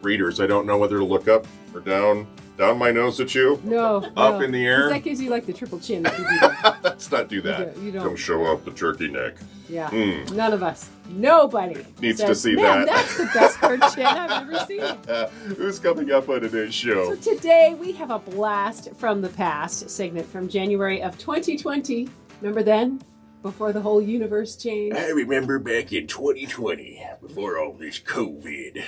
readers. I don't know whether to look up or down my nose at you. No. Up in the air. That gives you like the triple chin if you do that. Let's not do that. You don't. Don't show off the turkey neck. Yeah. None of us. Nobody needs says, to see Man, that. That's the best third chin I've ever seen. Who's coming up on today's show? So today we have a blast from the past segment from January of 2020. Remember then? Before the whole universe changed. I remember back in 2020, before all this COVID.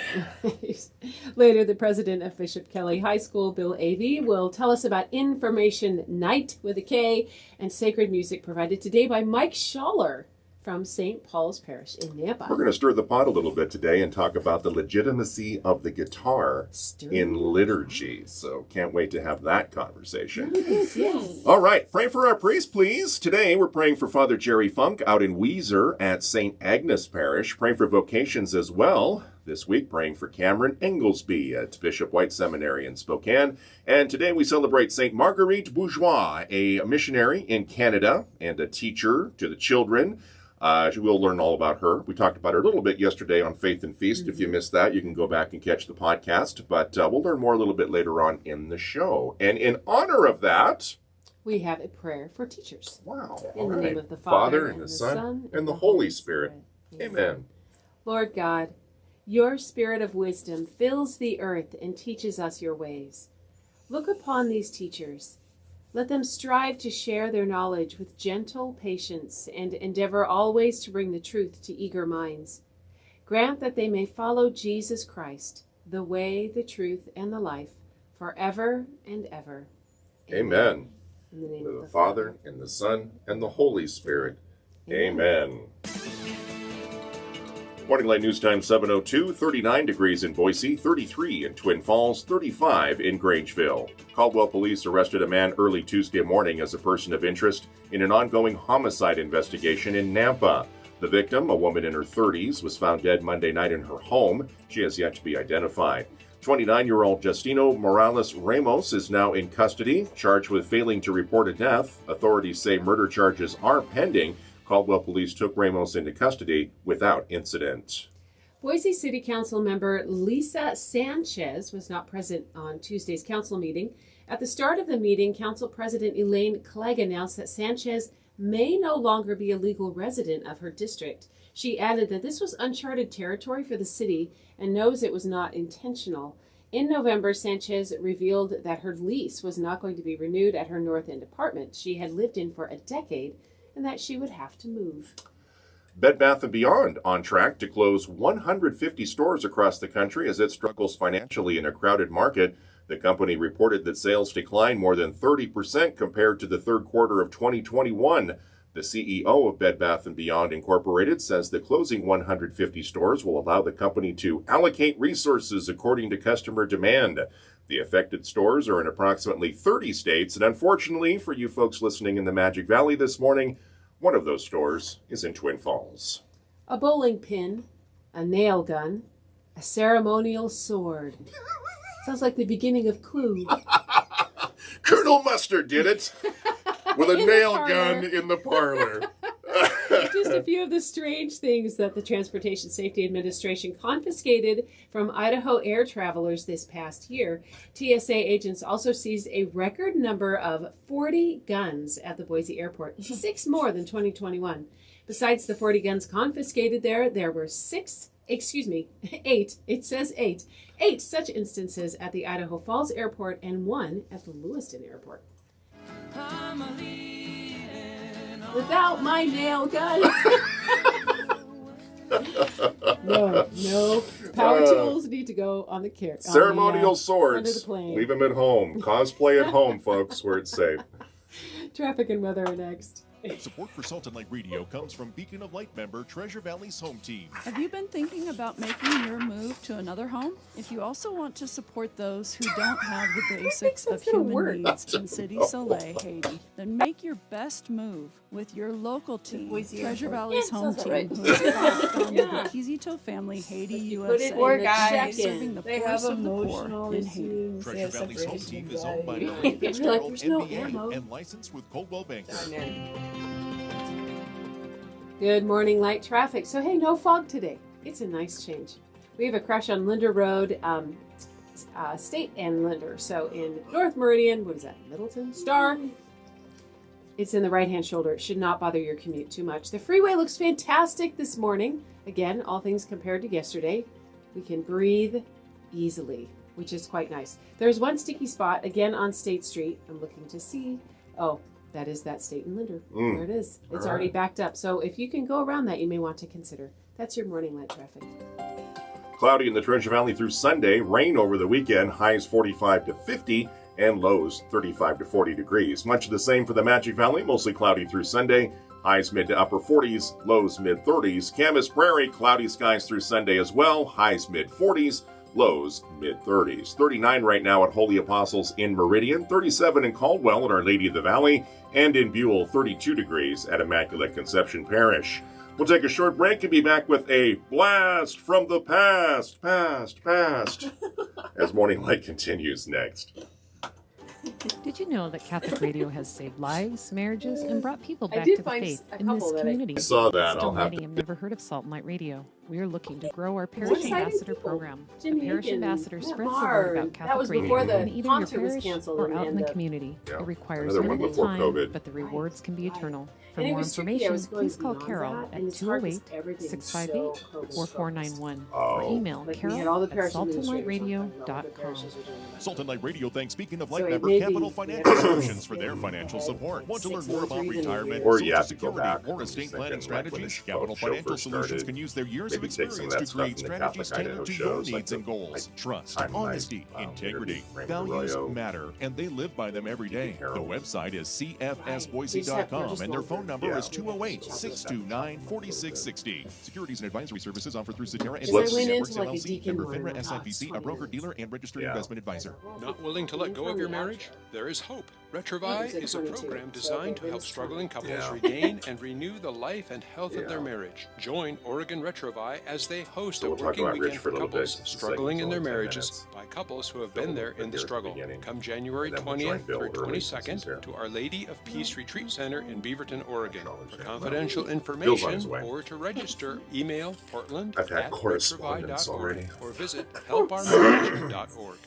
Later, the president of Bishop Kelly High School, Bill Avey, will tell us about Information Night with a K and sacred music provided today by Mike Schaller from St. Paul's Parish in Nampa. We're going to stir the pot a little bit today and talk about the legitimacy of the guitar in liturgy. So can't wait to have that conversation. Yes. All right, pray for our priest, please. Today we're praying for Father Jerry Funk out in Weiser at St. Agnes Parish. Praying for vocations as well. This week, praying for Cameron Englesby at Bishop White Seminary in Spokane. And today we celebrate St. Marguerite Bourgeois, a missionary in Canada and a teacher to the children. We'll learn all about her. We talked about her a little bit yesterday on Faith and Feast. If you missed that, you can go back and catch the podcast. But we'll learn more a little bit later on in the show. And in honor of that, we have a prayer for teachers. Wow. In the name of the Father, and the Son, and the Holy Spirit. Amen. Lord God, your spirit of wisdom fills the earth and teaches us your ways. Look upon these teachers. Let them strive to share their knowledge with gentle patience and endeavor always to bring the truth to eager minds. Grant that they may follow Jesus Christ, the way, the truth, and the life, forever and ever. Amen. In the name of the Father, and the Son, and the Holy Spirit. Amen. Morning Light News Time 7:02, 39 degrees in Boise, 33 in Twin Falls, 35 in Grangeville. Caldwell police arrested a man early Tuesday morning as a person of interest in an ongoing homicide investigation in Nampa. The victim, a woman in her 30s, was found dead Monday night in her home. She has yet to be identified. 29-year-old Justino Morales Ramos is now in custody, charged with failing to report a death. Authorities say murder charges are pending. Caldwell police took Ramos into custody without incident. Boise City Council member Lisa Sanchez was not present on Tuesday's council meeting. At the start of the meeting, Council President Elaine Clegg announced that Sanchez may no longer be a legal resident of her district. She added that this was uncharted territory for the city and knows it was not intentional. In November, Sanchez revealed that her lease was not going to be renewed at her North End apartment she had lived in for a decade, and that she would have to move. Bed Bath & Beyond on track to close 150 stores across the country as it struggles financially in a crowded market. The company reported that sales declined more than 30% compared to the third quarter of 2021. The CEO of Bed Bath & Beyond Incorporated says that closing 150 stores will allow the company to allocate resources according to customer demand. The affected stores are in approximately 30 states, and unfortunately for you folks listening in the Magic Valley this morning, one of those stores is in Twin Falls. A bowling pin, a nail gun, a ceremonial sword. Sounds like the beginning of Clue. Colonel Mustard did it with a nail gun in the parlor. Just a few of the strange things that the Transportation Safety Administration confiscated from Idaho air travelers this past year. TSA agents also seized a record number of 40 guns at the Boise airport, 6 more than 2021. Besides the 40 guns confiscated there were 8, it says 8 such instances at the Idaho Falls airport and 1 at the Lewiston airport. Without my nail gun. No. Power tools need to go on the carrier. Ceremonial swords. Under the plane. Leave them at home. Cosplay at home, folks, where it's safe. Traffic and weather are next. Support for Salt and Light Radio comes from Beacon of Light member Treasure Valley's Home Team. Have you been thinking about making your move to another home? If you also want to support those who don't have the basics of human needs in City Soleil, Haiti, then make your best move with your local team, Treasure Valley's Home Team, who is founded the Kizito family, Haiti, USA, serving the poorest of the poor in Haiti. Treasure Valley's Home Team is owned by Larry Fitzgerald, MBA, and licensed with Coldwell Banker. Good morning, light traffic. So, hey, no fog today. It's a nice change. We We have a crash on Linder Road, State and Linder. So in North Meridian, what is that, Middleton? Star. It's in the right-hand shoulder. It should not bother your commute too much. The freeway looks fantastic this morning. Again, all things compared to yesterday. We can breathe easily, which is quite nice. There's one sticky spot, again on State Street. I'm looking to see. Oh, that is that State and Linder. There it is. It's already backed up. So if you can go around that, you may want to consider. That's your morning light traffic. Cloudy in the Treasure Valley through Sunday. Rain over the weekend. Highs 45 to 50 and lows 35 to 40 degrees. Much the same for the Magic Valley. Mostly cloudy through Sunday. Highs mid to upper 40s, lows mid 30s. Camas Prairie, cloudy skies through Sunday as well. Highs mid 40s, lows mid 30s. 39 right now at Holy Apostles in Meridian. 37 in Caldwell at Our Lady of the Valley. And in Buell, 32 degrees at Immaculate Conception Parish. We'll take a short break and be back with a blast from the past, as Morning Light continues next. Did you know that Catholic radio has saved lives, marriages, and brought people back did to the find faith a in this couple that I community? I saw that. Still I'll have many to. have never heard of Salt and Light Radio. We are looking to grow our Parish exciting Ambassador people. program. Jimmy the Parish Aiken, Ambassador Matt spreads the Maher, word about and Catholic that was radio before the in either your concert was parish canceled or and out in the the- community. Yeah. It requires Another one limited before time, COVID. but the rewards can be eternal. For And it more was tricky. I information, was going please call beyond Carol that, at and it's hard 'cause everything's 208-658-4491 Oh. or email Like we had all the Carol parish at saltandlightradio.com. Salt and Light Radio thanks Beacon of So Light it member may be- Capital Financial Solutions for their financial support. Want to learn 6 more months about or even a retirement, year. Or Social you have to go Security, back. or I'm estate just planning thinking, like, when strategies? the Capital show Financial first Solutions started, can use their years of maybe take some of experience that to stuff create from the strategies Catholic tailored to Idaho your shows, like needs and the- goals. like Trust, Time Light, honesty, integrity, Raymond values Arroyo. matter, and they live by them every day. The Carol. website is They just cfsboise.com, have and their phone number Yeah. is 208-629-4660. Securities and advisory services offered through Cetera and Because I went Networks into, like, a LLC, deacon member room FINRA and SIPC, a 20 broker minutes. dealer and registered Yeah. investment advisor. Not willing to let go of your marriage? There is hope. Retrovai It was is a 22, program so designed it to help was struggling couples Yeah. regain and renew the life and health of their Yeah. marriage. Join Oregon Retrovai as they host So a we'll talk working about Rich weekend for a for little couples bit. This struggling in segment's their only 10 marriages minutes. by couples who have Fill been a there little in bit the there at the struggle. beginning. Come January And then we'll 20th join Bill through early since he's 22nd here. to Our Lady of Peace Retreat Center in Beaverton, Oregon. Acknowledge For that. confidential Bill's on information his way. or to register, email Portland I've had at correspondence retrovai.org already. or visit helpourmarriage.org.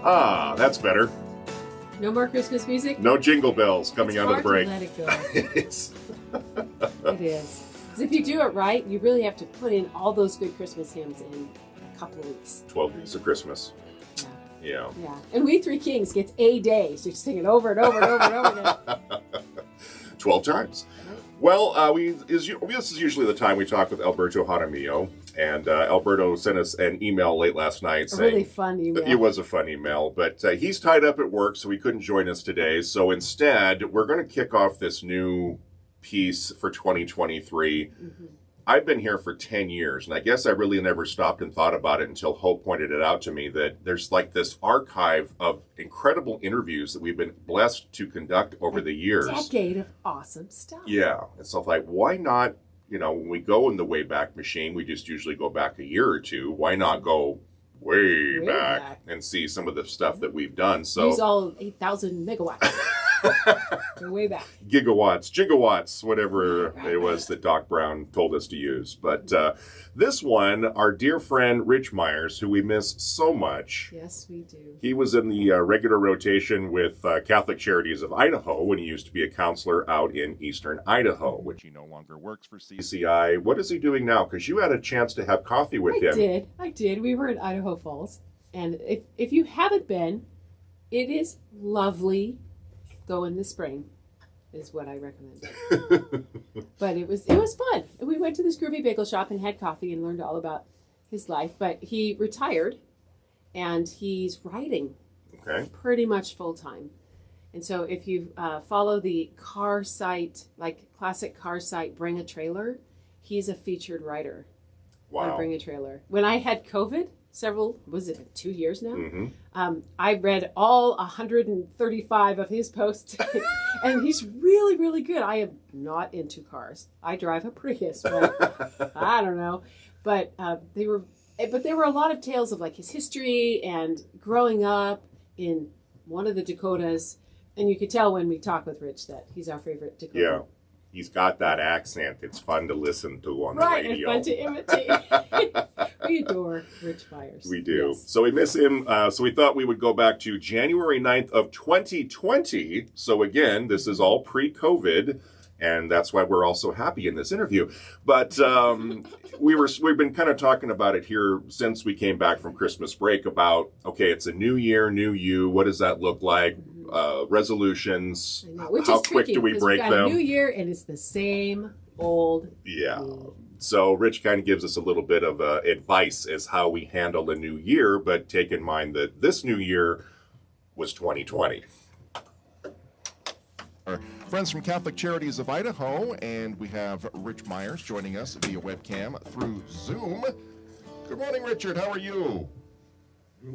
Ah, that's better. No more Christmas music? No jingle bells coming It's out of the break. hard to let it go. It's- It is. 'Cause if you do it right, you really have to put in all those good Christmas hymns in a couple of weeks. 12 Days of Christmas. Yeah. Yeah. Yeah. And We Three Kings gets a day, so you sing it over and over and over and over again. 12 times. Well, this is usually the time we talk with Alberto Jaramillo, and Alberto sent us an email late last night A saying really fun email. it was a fun email, but he's tied up at work, so he couldn't join us today. So instead, we're going to kick off this new piece for 2023. Mhm. I've been here for 10 years, and I guess I really never stopped and thought about it until Hope pointed it out to me that there's like this archive of incredible interviews that we've been blessed to conduct over the years. Decade of awesome stuff. Yeah. And so like, why not, when we go in the Wayback Machine, we just usually go back a year or two. Why not go way back and see some of the stuff that we've done? So Use all 8,000 megawatts. Go way back. gigawatts, whatever it was that Doc Brown told us to use. But this one, our dear friend Rich Myers, who we miss so much. Yes, we do. He was in the regular rotation with Catholic Charities of Idaho when he used to be a counselor out in eastern Idaho, which he no longer works for CCI. What is he doing now? Because you had a chance to have coffee with him. I did. We were in Idaho Falls. And if you haven't been, it is lovely. Go in the spring is what I recommend. But it was fun. We went to this groovy bagel shop and had coffee and learned all about his life. But he retired and he's writing Okay. pretty much full time. And so if you follow the car site, like classic car site, Bring a Trailer, he's a featured writer on Wow. Bring a Trailer. When I had COVID, was it 2 years now? Mm-hmm. I read all 135 of his posts, and he's really, really good. I am not into cars. I drive a Prius, but I don't know. But there were a lot of tales of like his history and growing up in one of the Dakotas, and you could tell when we talk with Rich that he's our favorite Dakota. He's got that accent. It's fun to listen to on the Right, radio. and fun to imitate. We adore Rich Byers. We do. Yes. So we miss him. So we thought we would go back to January 9th of 2020. So again, this is all pre-COVID. And that's why we're all so happy in this interview. But we've been kind of talking about it here since we came back from Christmas break about, okay, it's a new year, new you. What does that look like? Resolutions. I know, which How is quick tricky do we because break we've got them? a new year and it's the same old. Yeah. me. So Rich kind of gives us a little bit of advice as how we handle a new year, but take in mind that this new year was 2020. Our friends from Catholic Charities of Idaho, and we have Rich Myers joining us via webcam through Zoom. Good morning, Richard. How are you?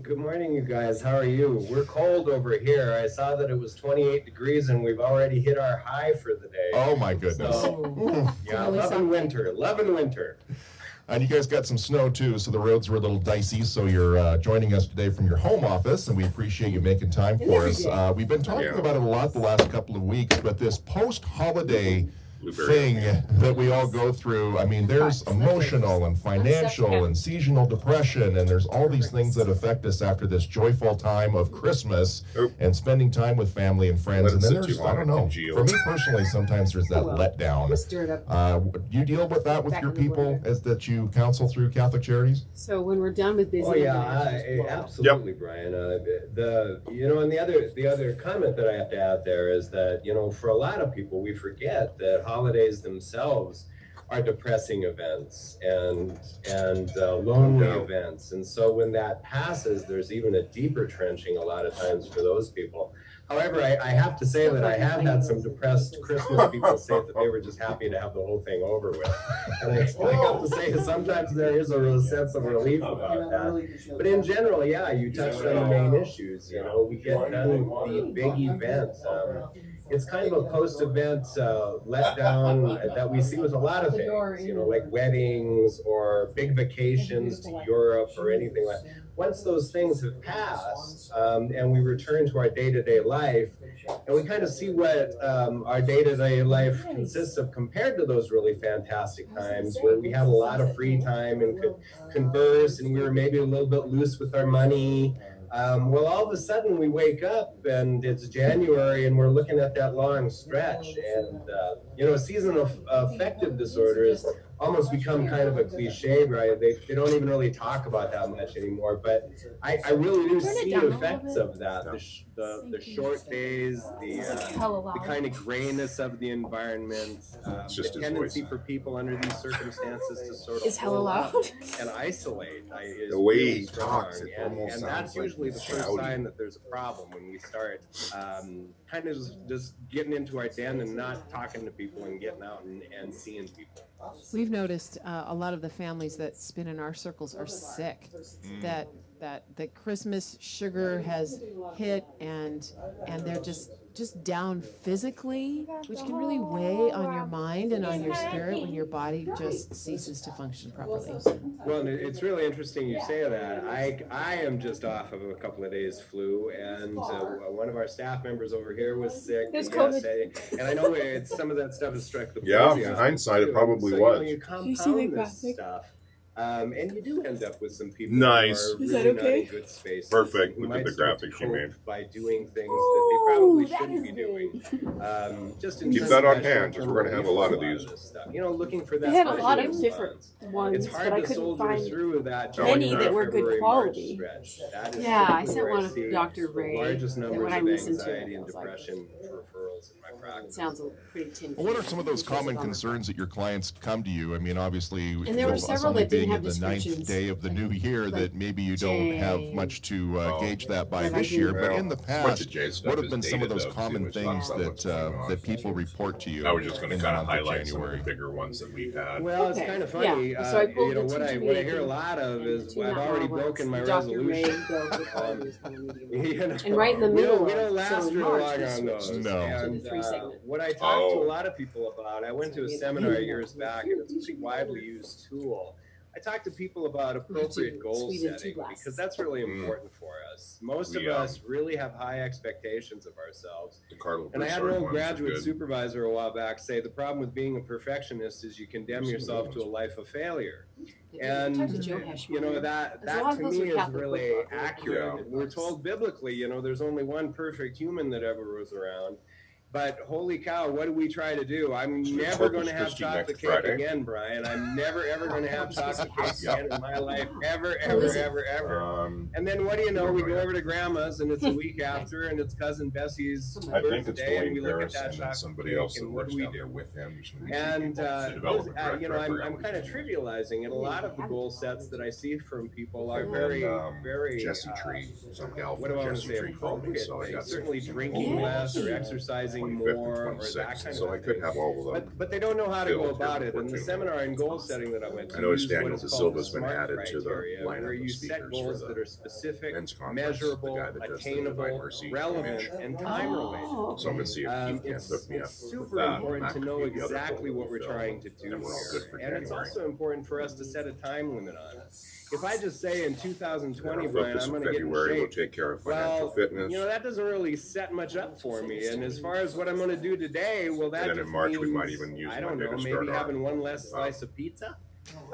Good morning, you guys. How are you? We're cold over here. I saw that it was 28 degrees and we've already hit our high for the day. Oh, my goodness. Yeah, loving winter. Loving winter. And you guys got some snow, too, so the roads were a little dicey. So you're joining us today from your home office, and we appreciate you making time for us. We've been talking about it a lot the last couple of weeks, but this post-holiday thing that we all go through, I mean, there's emotional and financial and seasonal depression, and there's all these things that affect us after this joyful time of Christmas and spending time with family and friends. And then there's, I don't know, for me personally, sometimes there's that letdown. Stir it up. Do you deal with that with Back your in the people winter. as that you counsel through Catholic Charities? So when we're done with busy, Oh yeah, absolutely, Brian. And the other comment that I have to add there is that, for a lot of people, we forget that holidays themselves are depressing events and lonely events. And so when that passes, there's even a deeper trenching a lot of times for those people. However, I have to say that I have had some depressed Christmas people say that they were just happy to have the whole thing over with. And I have to say sometimes there is a real sense of relief about that. But in general, yeah, you touched on the main issues. We get done with the big event. It's kind of a post-event letdown that we see with a lot of things, like weddings or big vacations to Europe or anything like that. Once those things have passed and we return to our day-to-day life, and we kind of see what our day-to-day life consists of compared to those really fantastic times where we had a lot of free time and could converse and we were maybe a little bit loose with our money. Well, all of a sudden we wake up and it's January and we're looking at that long stretch, and seasonal affective disorder has almost become kind of a cliche, right? They don't even really talk about that much anymore, but I really do see effects of that. The short days, the kind of grayness of the environment, the tendency for people under these circumstances to sort of hella loud and isolate. The way he talks, it and almost that's sounds like usually the first shouting. sign that there's a problem, when we start kind of just getting into our den and not talking to people and getting out and seeing people. We've noticed a lot of the families that spin in our circles are sick. That the Christmas sugar has hit, and they're just down physically, which can really weigh on your mind and on your spirit when your body just ceases to function properly. Well, it's really interesting you say that. I am just off of a couple of days flu, and one of our staff members over here was sick. It was COVID. Yes, and I know some of that stuff has struck the Yeah, poison. in hindsight, it probably So, was. You compound this stuff. And you do end up with some people Nice. who are Is really that not okay? in good spaces. Perfect. who Look at might the start to graphics you cope made. by doing things that they probably shouldn't be doing. Just in Keep terms that of on hand, 'cause we're gonna have a lot of these. this stuff. Looking for that. They have a lot positive of different response. ones, It's but hard I to couldn't soldier find through that any January, that were good February, March quality. stretch. That is Yeah, I typically sent where one of see Dr. the Ray, largest and numbers when I of listened to it, anxiety I and was like, depression referrals in my practice. sounds pretty tin. Well, what are some of those common concerns that your clients come to you? I mean, obviously, And there were us several only that didn't being have in the ninth descriptions. day of the new year, Like that maybe you don't have Jay. much to gauge that by But I this year. didn't- But in the Well, a bunch past, of Jay's stuff what have is been some of dated, those though, too, common which things talks about what's going on. that people report to you? I was just going to in the kind of month highlight some of January? the bigger ones that we've had. Well, it's Okay, kind of funny. yeah. So I pulled the what I two hear a lot of is I've already broken my Dr. Ray, resolution. Bill, Bill, and right in the middle, we don't so last in real March, long we on those. switched No. to the And, 3-segment. what I talked to a lot of people about, I went to a seminar years back, and it's a pretty widely used tool, I talk to people about appropriate goal setting because that's really important for us. Most of us really have high expectations of ourselves. And I had an old graduate supervisor a while back say the problem with being a perfectionist is you condemn yourself to a life of failure. And you know that to me is really accurate. We're told biblically, you know, there's only one perfect human that ever was around. But holy cow, what do we try to do? I'm never going to have chocolate cake again, Brian. I'm never, ever going to have chocolate cake again in my life, ever. And then what do you know? We go over to Grandma's, and it's a week after, and it's Cousin Bessie's birthday, and we look at that chocolate cake, and what do we do with him? And you know, I'm kind of trivializing it. A lot of the goal sets that I see from people are very, Jesse Tree, some gal what do I want to say? Appropriate things. Certainly drinking less or exercising more or that kind of so I could have all of them. But they don't know how to go about it. And the seminar in goal setting that I went to, I noticed Daniel De Silva's been added to the lineup where you set goals that are specific, measurable, attainable, relevant, and time related. So I'm going to see if he can hook me up. It's super important to know exactly what we're trying to do here. And it's also important for us to set a time limit on it. If I just say in 2020, Brian, I'm going to get in shape, we'll take care of financial fitness. You know, that doesn't really set much up for me. And as far as what I'm going to do today, well, that and then just in March means, we might even use I don't know, maybe having one less slice of pizza.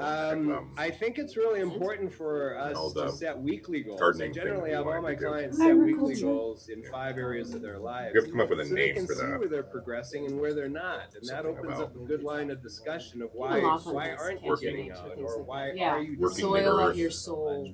I think it's really important for us to set weekly goals. I generally have all my clients set weekly goals in 5 areas of their lives. You have to come up with a so name they can for see that. where they're progressing and where they're not. And that opens up a good line of discussion of why aren't you getting out, or why are you the soil of your soul.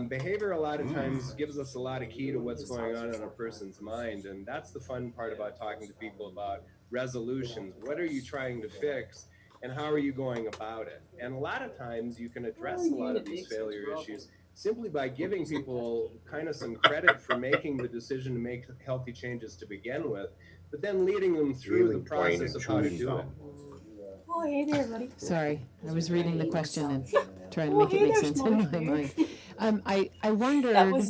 Behavior a lot of times gives us a lot of key to what's going on in a person's mind, and that's the fun part about talking to people about resolutions. What are you trying to fix, and how are you going about it? And a lot of times you can address a lot of these failure issues simply by giving people kind of some credit for making the decision to make healthy changes to begin with, but then leading them through the process of how to do it. Oh, hey there, buddy. Sorry, I was reading the question and trying to make it make sense in my mind. I wondered about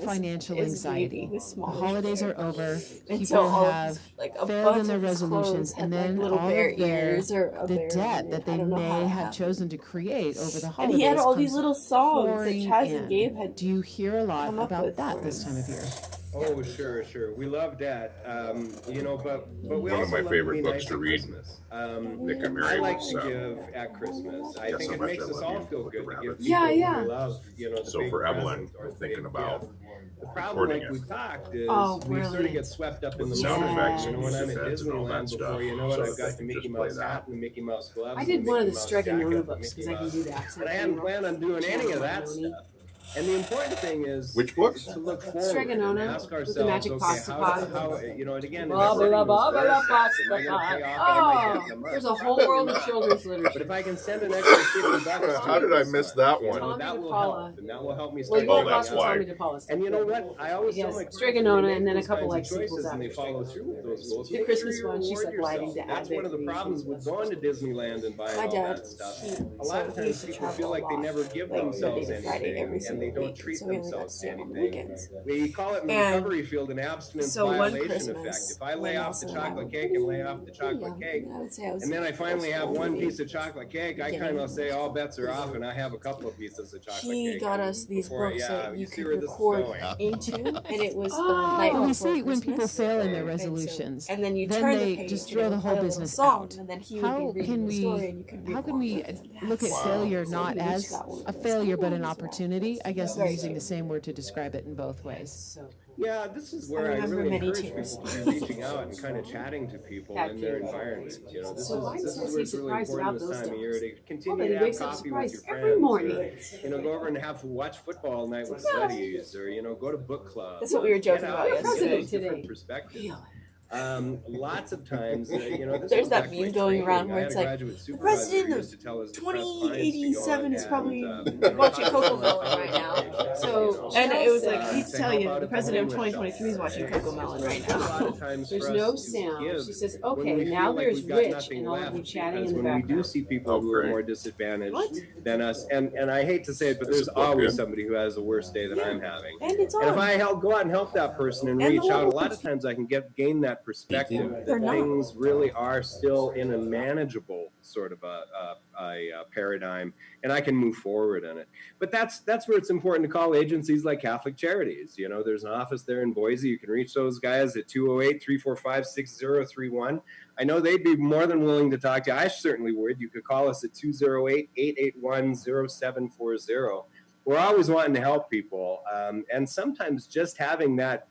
financial anxiety. The holidays are over. People have failed in their resolutions, and then all of the debt that they may have chosen to create over the holidays. And he had all these little songs that Chaz and Gabe had. Do you hear a lot about that this time of year? Oh, sure. We love that. You know, but we one also of my favorite love books to read. Nick and Mary. I like to give at Christmas. I think it makes us all feel good to give people who we love, you know, the so big for Evelyn, present or we're thinking big about gift. The problem, like we talked, is we sort of get swept up in the sound moment. effects You know, when I'm at and Disneyland stuff. before, you know what, So I've got the Mickey Mouse hat and the Mickey Mouse gloves. I did one of the Stregonona Stregonona books because I can do that. But I hadn't planned on doing any of that stuff. And the important thing is which books? To look forward Stregonona and ask ourselves, with the magic okay, pasta pot. how, you know, and again, there's a whole world of children's literature. But if I can send an extra $50, how did I miss that one? That will help, and that will help me start. That's why. And you know what? I always tell my Stregonona and then a couple like choices, and they follow through with those goals. The Christmas one, she's like lighting the That's one of the problems with going to Disneyland and buying all that stuff. A lot of times people feel like they never give themselves anything, and they don't treat themselves to anything. We call it in the recovery field an abstinence violation effect. If I lay off the chocolate cake and lay off the chocolate cake, and then I finally have one piece of chocolate cake, I kind of say all bets are off, and I have a couple of pieces of chocolate cake. He got us these books that you could record into, and it was the night Well, we before see when Christmas. people fail in their resolutions, and then you then turn the they page just and throw it the would whole play a little business song, out. and then he How would be reading can the story, and you could how read can we more. look at failure So not you each as got one. a failure but an opportunity? I guess I'm Very using good. the same word to describe it in both ways. Yeah, this is where I remember really many encourage tears. people to be reaching out and kind of chatting to people in their environment. You know, this is where it's really important this time of year to continue to have coffee with your friends. Every morning. Or, you know, go over and have to watch football all night with buddies, or you know, go to book club. That's what we were joking Get about out and yesterday. get a different perspective. Lots of times, you know, this There's goes that back to meme my going around training. where I it's had a like, graduate the supervisor president who of used to tell his depressed clients to go 2087 is and, probably you know, watching go Coco on Melon right now. So, And it was like, he'd to tell help you, out the at president of homeless 2023 is watching Coco Melon right now. A lot of times there's for no us to sound. give She says, when okay, we now feel like there's we've got Rich nothing and all of left, you chatting because in the when we do background. see people who are more disadvantaged than us, and I hate to say it, but there's always somebody who has a worse day than I'm having. And it's And if on. I go out and help that person and And reach the out, a little lot of times I can gain that perspective They're that not. things really are still in a manageable sort of a paradigm, and I can move forward in it. But that's where it's important to call agencies like Catholic Charities. You know, there's an office there in Boise. You can reach those guys at 208-345-6031. I know they'd be more than willing to talk to you. I certainly would. You could call us at 208-881-0740. We're always wanting to help people. And sometimes just having that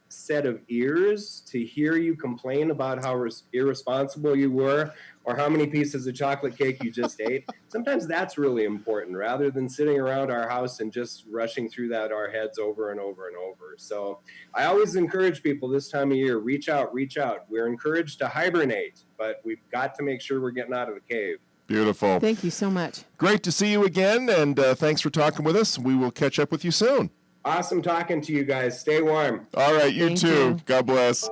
set of ears to hear you complain about how irresponsible you were or how many pieces of chocolate cake you just ate, sometimes that's really important rather than sitting around our house and just rushing through that our heads over and over and over. So I always encourage people this time of year, reach out. We're encouraged to hibernate, but we've got to make sure we're getting out of the cave. Beautiful. Thank you so much. Great to see you again, and thanks for talking with us. We will catch up with you soon. Awesome talking to you guys. Stay warm. All right, you too. God bless.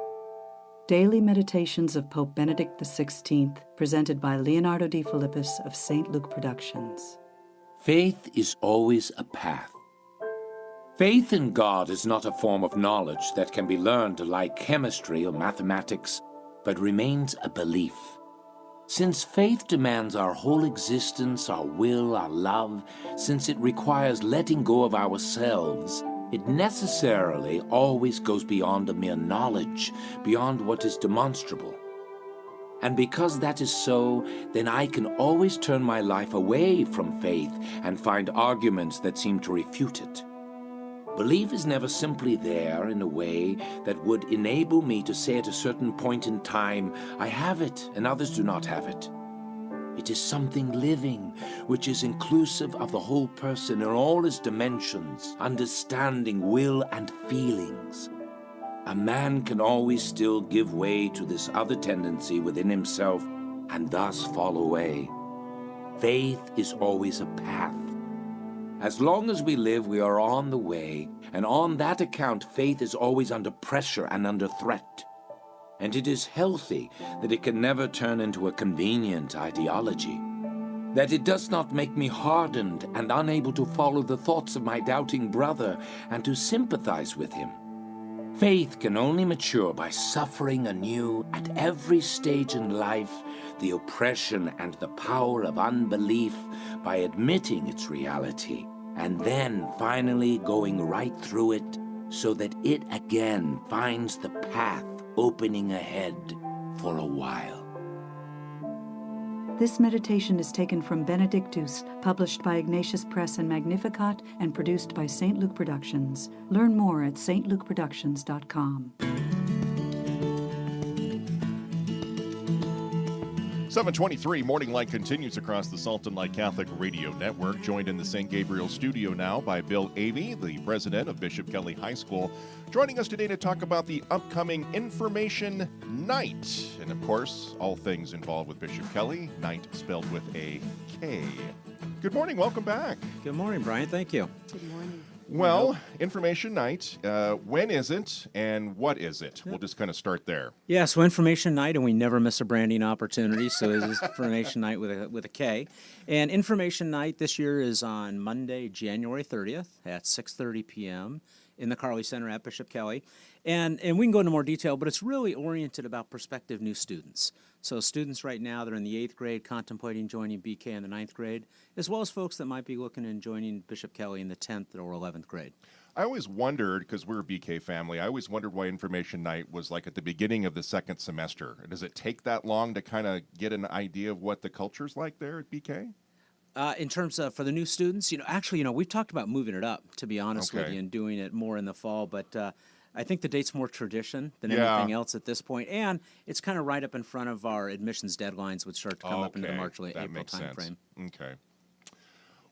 Daily Meditations of Pope Benedict XVI, presented by Leonardo de Philippis of St. Luke Productions. Faith is always a path. Faith in God is not a form of knowledge that can be learned like chemistry or mathematics, but remains a belief. Since faith demands our whole existence, our will, our love, since it requires letting go of ourselves, it necessarily always goes beyond a mere knowledge, beyond what is demonstrable. And because that is so, then I can always turn my life away from faith and find arguments that seem to refute it. Belief is never simply there in a way that would enable me to say at a certain point in time, I have it and others do not have it. It is something living, which is inclusive of the whole person in all his dimensions, understanding, will, and feelings. A man can always still give way to this other tendency within himself and thus fall away. Faith is always a path. As long as we live, we are on the way, and on that account, faith is always under pressure and under threat. And it is healthy that it can never turn into a convenient ideology, that it does not make me hardened and unable to follow the thoughts of my doubting brother and to sympathize with him. Faith can only mature by suffering anew at every stage in life the oppression and the power of unbelief by admitting its reality, and then finally going right through it so that it again finds the path opening ahead for a while. This meditation is taken from Benedictus, published by Ignatius Press and Magnificat, and produced by St. Luke Productions. Learn more at stlukeproductions.com. 723 Morning Light continues across the Salt and Light Catholic Radio Network. Joined in the St. Gabriel studio now by Bill Avey, the president of Bishop Kelly High School, joining us today to talk about the upcoming Information Night. And of course, all things involved with Bishop Kelly, night spelled with a K. Good morning, welcome back. Good morning, Brian, thank you. Good morning. Well, Information Night, when is it and what is it? We'll just kind of start there. Yeah, so Information Night, and we never miss a branding opportunity, so this is Information Night with a K. And Information Night this year is on Monday, January 30th at 6:30 p.m. in the Carly Center at Bishop Kelly. And we can go into more detail, but it's really oriented about prospective new students. So students right now that are in the 8th grade contemplating joining BK in the 9th grade, as well as folks that might be looking at joining Bishop Kelly in the 10th or 11th grade. I always wondered, because we're a BK family, I always wondered why Information Night was like at the beginning of the second semester. Does it take that long to kind of get an idea of what the culture's like there at BK? In terms of for the new students, we've talked about moving it up, to be honest with you, and doing it more in the fall, but I think the date's more tradition than anything else at this point, and it's kind of right up in front of our admissions deadlines, which start to come up into the March, April timeframe. Okay.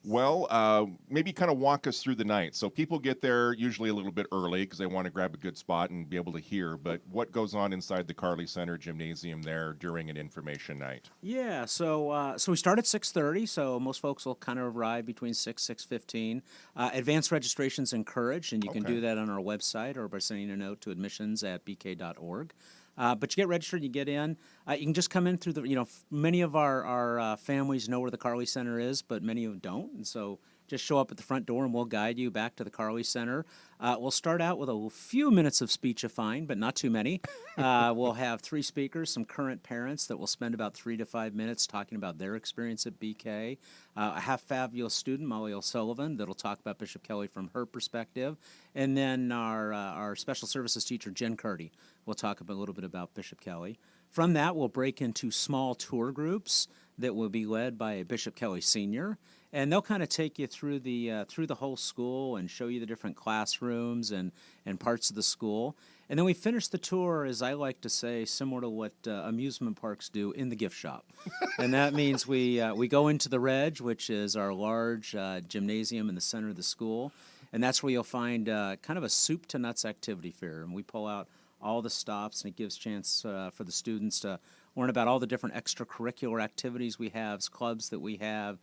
Well, maybe kind of walk us through the night. So people get there usually a little bit early because they want to grab a good spot and be able to hear. But what goes on inside the Carly Center Gymnasium there during an Information Night? Yeah, so we start at 6:30. So most folks will kind of arrive between 6:15. Advanced registration's encouraged, and you can do that on our website or by sending a note to admissions@bk.org. But you get registered, you get in. You can just come in through the, many of our families know where the Carly Center is, but many of them don't. And so just show up at the front door and we'll guide you back to the Carly Center. We'll start out with a few minutes of speechifying, but not too many. We'll have 3 speakers, some current parents that will spend about 3 to 5 minutes talking about their experience at BK. A half fabulous student, Molly O'Sullivan, that'll talk about Bishop Kelly from her perspective. And then our special services teacher, Jen Carty, will talk a little bit about Bishop Kelly. From that, we'll break into small tour groups that will be led by Bishop Kelly Sr., and they'll kind of take you through the whole school and show you the different classrooms and parts of the school. And then we finish the tour, as I like to say, similar to what amusement parks do, in the gift shop. And that means we go into the Reg, which is our large gymnasium in the center of the school, and that's where you'll find kind of a soup to nuts activity fair. And we pull out all the stops, and it gives chance for the students to learn about all the different extracurricular activities we have, clubs that we have,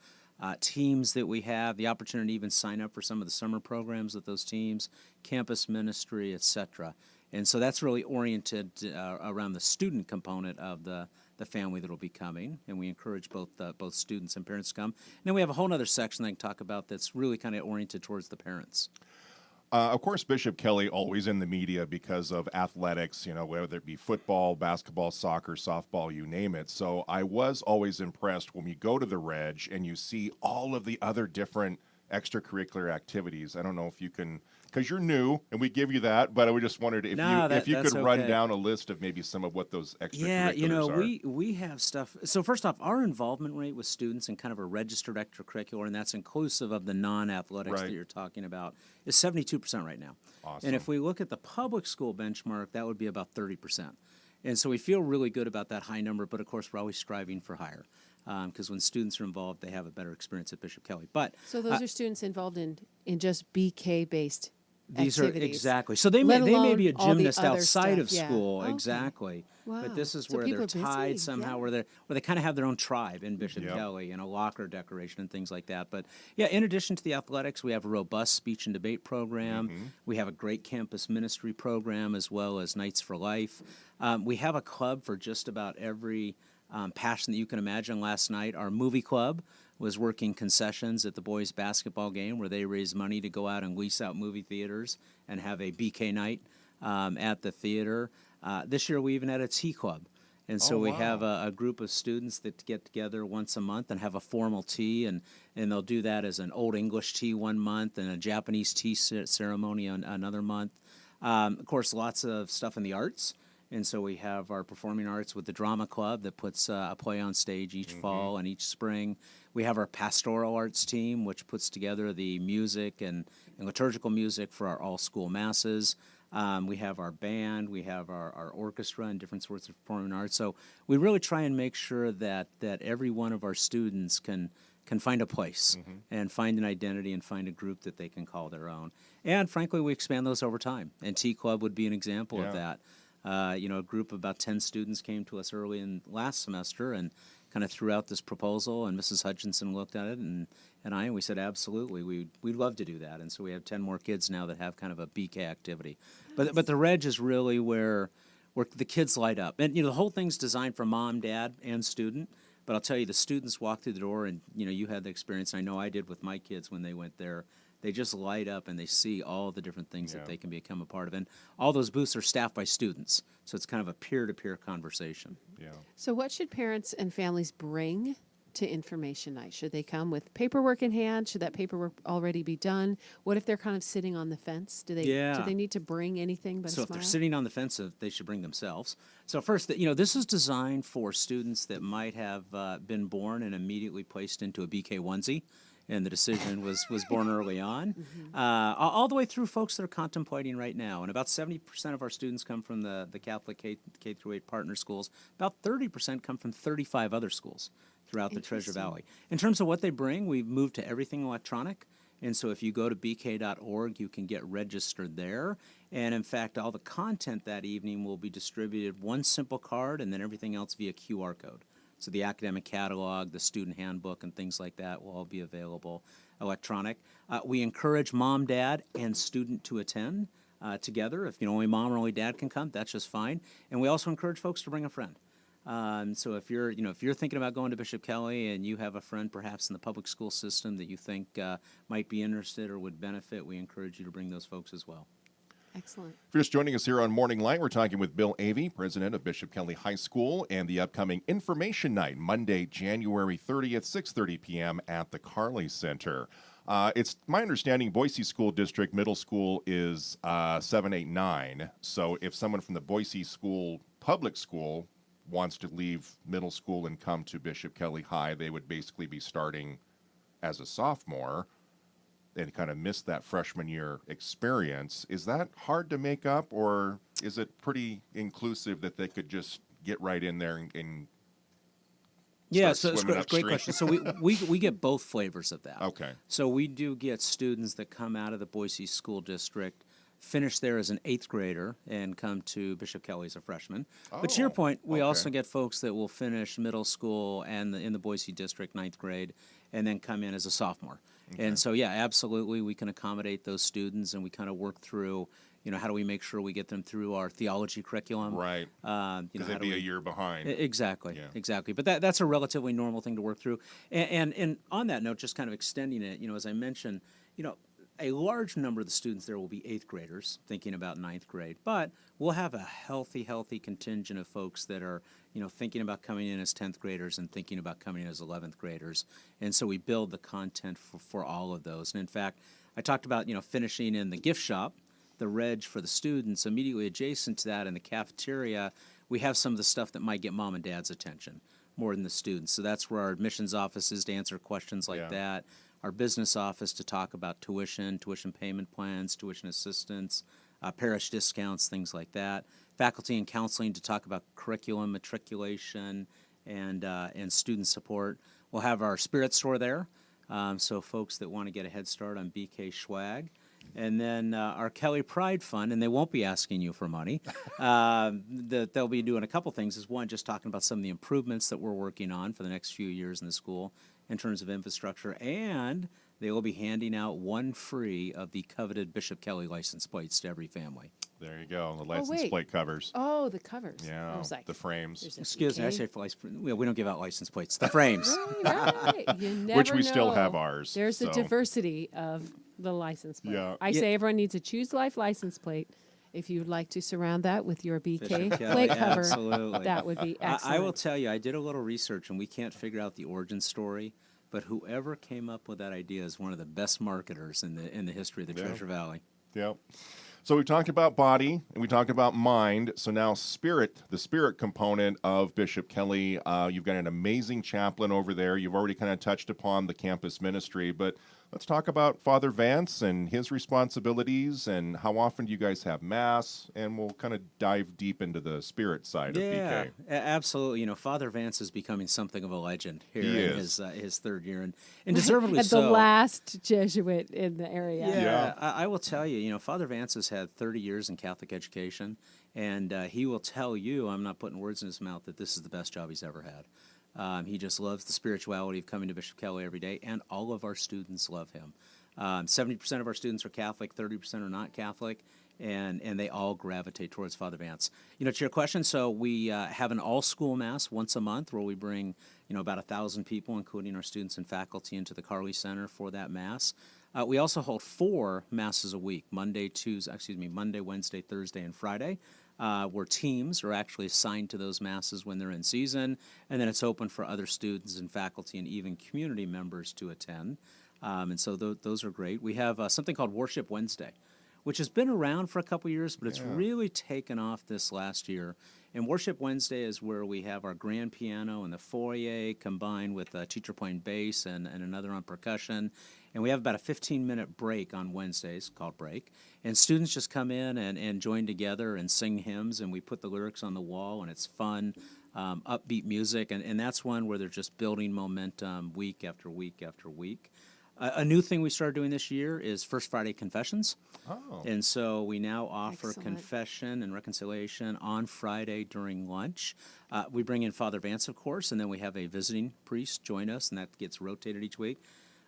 teams that we have, the opportunity to even sign up for some of the summer programs with those teams, campus ministry, etc. And so that's really oriented around the student component of the family that will be coming, and we encourage both students and parents to come. And then we have a whole other section that I can talk about that's really kind of oriented towards the parents. Of course, Bishop Kelly always in the media because of athletics, whether it be football, basketball, soccer, softball, you name it. So I was always impressed when we go to the Reg and you see all of the other different extracurricular activities. I don't know if you can, because you're new and we give you that, but I just wondered if you could run down a list of maybe some of what those extracurriculars are. We have stuff. So first off, our involvement rate with students in kind of a registered extracurricular, and that's inclusive of the non-athletics that you're talking about, is 72% right now. Awesome. And if we look at the public school benchmark, that would be about 30%. And so we feel really good about that high number, but of course we're always striving for higher. Because when students are involved, they have a better experience at Bishop Kelly. But so those are students involved in just BK-based these activities. are exactly. So they may be a gymnast outside of school, exactly. Wow. But this is So where people they're are tied busy, somehow, where they kind of have their own tribe in Bishop Kelly, a locker decoration and things like that. But yeah, in addition to the athletics, we have a robust speech and debate program. We have a great campus ministry program, as well as Nights for Life. We have a club for just about every passion that you can imagine. Last night, our movie club was working concessions at the boys' basketball game, where they raise money to go out and lease out movie theaters and have a BK night at the theater. This year, we even had a tea club. And so we have a group of students that get together once a month and have a formal tea, and they'll do that as an Old English tea one month and a Japanese tea ceremony another month. Of course, lots of stuff in the arts. And so we have our performing arts with the drama club that puts a play on stage each fall and each spring. We have our pastoral arts team, which puts together the music and liturgical music for our all-school masses. We have our band, we have our orchestra and different sorts of performing arts. So we really try and make sure that every one of our students can find a place and find an identity and find a group that they can call their own. And frankly, we expand those over time. And Tea Club would be an example of that. A group of about 10 students came to us early in last semester and kind of threw out this proposal, and Mrs. Hutchinson looked at it, and we said, absolutely, we'd love to do that. And so we have 10 more kids now that have kind of a BK activity. But the Reg is really where the kids light up. And, the whole thing's designed for mom, dad, and student. But I'll tell you, the students walk through the door, and, you had the experience, and I know I did with my kids when they went there. They just light up and they see all the different things that they can become a part of. And all those booths are staffed by students. So it's kind of a peer-to-peer conversation. Yeah. So what should parents and families bring to information night? Should they come with paperwork in hand? Should that paperwork already be done? What if they're kind of sitting on the fence? Do they need to bring anything but a smile? So if they're sitting on the fence, they should bring themselves. So first, this is designed for students that might have been born and immediately placed into a BK onesie. And the decision was born early on, all the way through folks that are contemplating right now. And about 70% of our students come from the Catholic K-8 partner schools. About 30% come from 35 other schools throughout the Treasure Valley. In terms of what they bring, we've moved to everything electronic. And so if you go to bk.org, you can get registered there. And in fact, all the content that evening will be distributed one simple card and then everything else via QR code. So the academic catalog, the student handbook, and things like that will all be available electronic. We encourage mom, dad, and student to attend together. If only mom or only dad can come, that's just fine. And we also encourage folks to bring a friend. So if you're thinking about going to Bishop Kelly and you have a friend perhaps in the public school system that you think might be interested or would benefit, we encourage you to bring those folks as well. Excellent. If you're just joining us here on Morning Light, we're talking with Bill Avey, president of Bishop Kelly High School, and the upcoming Information Night, Monday, January 30th, 6:30 p.m. at the Carly Center. It's my understanding Boise School District Middle School is 789. So if someone from the Boise School Public School wants to leave middle school and come to Bishop Kelly High, they would basically be starting as a sophomore and kind of miss that freshman year experience. Is that hard to make up, or is it pretty inclusive that they could just get right in there and yeah, so it's a great question. So we get both flavors of that. Okay. So we do get students that come out of the Boise School District, finish there as an 8th grader, and come to Bishop Kelly as a freshman. But to your point, we also get folks that will finish middle school and in the Boise District 9th grade, and then come in as a sophomore. Okay. And so, yeah, absolutely, we can accommodate those students, and we kind of work through, how do we make sure we get them through our theology curriculum? Right. Because they'd be a year behind. Exactly, exactly. But that's a relatively normal thing to work through. And on that note, just kind of extending it, as I mentioned, a large number of the students there will be 8th graders thinking about 9th grade, but we'll have a healthy contingent of folks that are, thinking about coming in as 10th graders and thinking about coming in as 11th graders. And so we build the content for all of those. And in fact, I talked about, finishing in the gift shop, the reg for the students. Immediately adjacent to that in the cafeteria, we have some of the stuff that might get mom and dad's attention more than the students. So that's where our admissions office is to answer questions like that. Our business office to talk about tuition payment plans, tuition assistance, parish discounts, things like that. Faculty and counseling to talk about curriculum, matriculation, and student support. We'll have our spirit store there, so folks that want to get a head start on BK swag. And then our Kelly Pride Fund, and they won't be asking you for money. They'll be doing a couple things. Is one, just talking about some of the improvements that we're working on for the next few years in the school in terms of infrastructure, and they will be handing out one free of the coveted Bishop Kelly license plates to every family. There you go, the license plate covers. Oh, the covers. Yeah, I was like, the frames. Excuse me, I say we don't give out license plates. The frames. Right. You never Which we still know. have ours. There's a diversity of the license plate. Yeah. I say everyone needs a Choose Life license plate. If you'd like to surround that with your BK Bishop plate Kelly, cover, absolutely. that would be excellent. I will tell you, I did a little research, and we can't figure out the origin story. But whoever came up with that idea is one of the best marketers in the history of the Treasure Valley. Yep. So we talked about body and we talked about mind. So now spirit, the spirit component of Bishop Kelly. You've got an amazing chaplain over there. You've already kind of touched upon the campus ministry, but let's talk about Father Vance and his responsibilities and how often do you guys have Mass, and we'll kind of dive deep into the spirit side of BK. Absolutely. Father Vance is becoming something of a legend here in his 3rd year, and deservedly At so. the last Jesuit in the area. Yeah. I will tell you, Father Vance has had 30 years in Catholic education, and he will tell you, I'm not putting words in his mouth, that this is the best job he's ever had. He just loves the spirituality of coming to Bishop Kelly every day, and all of our students love him. 70% of our students are Catholic, 30% are not Catholic, and they all gravitate towards Father Vance. To your question, so we have an all-school Mass once a month where we bring, about 1,000 people, including our students and faculty, into the Carly Center for that Mass. We also hold 4 Masses a week, Monday, Wednesday, Thursday, and Friday. Where teams are actually assigned to those Masses when they're in season, and then it's open for other students and faculty and even community members to attend. And so those are great. We have something called Worship Wednesday, which has been around for a couple years, but it's really taken off this last year. And Worship Wednesday is where we have our grand piano in the foyer combined with a teacher playing bass and another on percussion. And we have about a 15-minute break on Wednesdays called Break. And students just come in and join together and sing hymns, and we put the lyrics on the wall, and it's fun, upbeat music. And that's one where they're just building momentum week after week after week. A new thing we started doing this year is First Friday Confessions. Oh. And so we now offer Excellent. confession and reconciliation on Friday during lunch. We bring in Father Vance, of course, and then we have a visiting priest join us, and that gets rotated each week.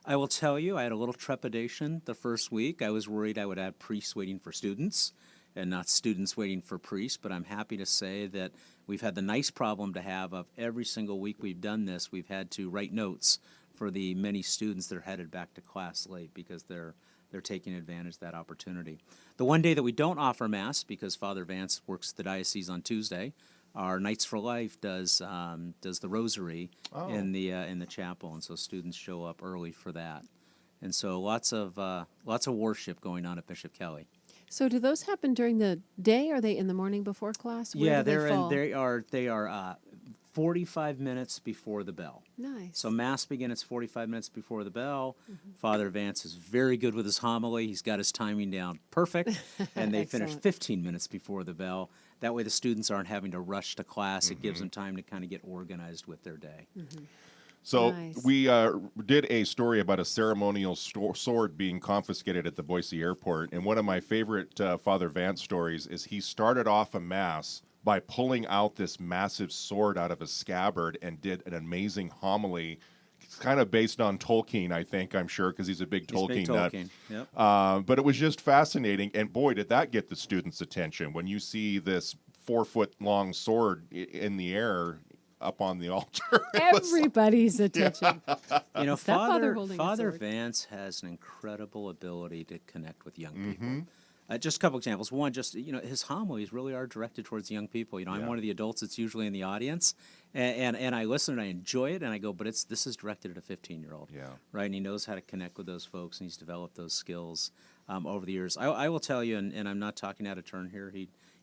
I will tell you, I had a little trepidation the first week. I was worried I would have priests waiting for students. and not students waiting for priests. But I'm happy to say that we've had the nice problem to have of every single week we've done this, we've had to write notes for the many students that are headed back to class late because they're taking advantage of that opportunity. The one day that we don't offer Mass, because Father Vance works at the diocese on Tuesday, our Knights for Life does the Rosary in the chapel, and so students show up early for that. And so lots of worship going on at Bishop Kelly. So do those happen during the day? Are they in the morning before class? Where do they fall? They are 45 minutes before the bell. Nice. So Mass begins 45 minutes before the bell. Father Vance is very good with his homily. He's got his timing down perfect. And they finish 15 minutes before the bell. That way the students aren't having to rush to class. It gives them time to kind of get organized with their day. So we did a story about a ceremonial sword being confiscated at the Boise airport. And one of my favorite Father Vance stories is he started off a Mass by pulling out this massive sword out of a scabbard and did an amazing homily. It's kind of based on Tolkien, I'm sure, because he's a big Tolkien nut. Yep. But it was just fascinating. And boy, did that get the students' attention when you see this 4-foot-long sword in the air up on the altar. Everybody's attention. You know, Father Father Vance has an incredible ability to connect with young people. Just a couple examples. One, his homilies really are directed towards young people. I'm one of the adults that's usually in the audience, and I listen and I enjoy it, and I go, but this is directed at a 15-year-old, right? And he knows how to connect with those folks, and he's developed those skills over the years. I will tell you, and I'm not talking out of turn here,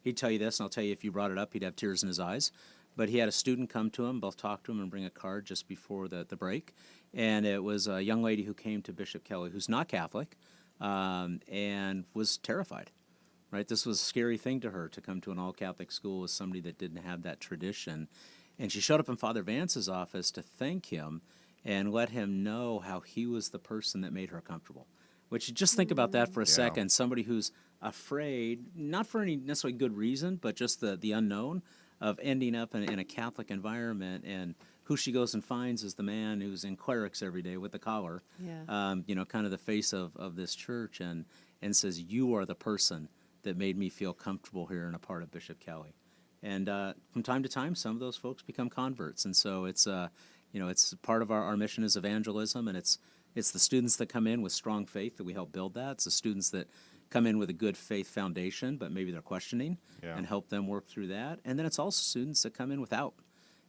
he'd tell you this, and I'll tell you if you brought it up, he'd have tears in his eyes. But he had a student come to him, both talk to him and bring a card just before the break. And it was a young lady who came to Bishop Kelly who's not Catholic and was terrified, right? This was a scary thing to her to come to an all-Catholic school with somebody that didn't have that tradition. And she showed up in Father Vance's office to thank him and let him know how he was the person that made her comfortable. Which, just think about that for a second. Somebody who's afraid, not for any necessarily good reason, but just the unknown of ending up in a Catholic environment, and who she goes and finds is the man who's in clerics every day with the collar, kind of the face of this church, and says, you are the person that made me feel comfortable here and a part of Bishop Kelly. And from time to time, some of those folks become converts, and so it's part of our mission is evangelism, and it's the students that come in with strong faith that we help build that. It's the students that come in with a good faith foundation, but maybe they're questioning, and help them work through that. And then it's also students that come in without,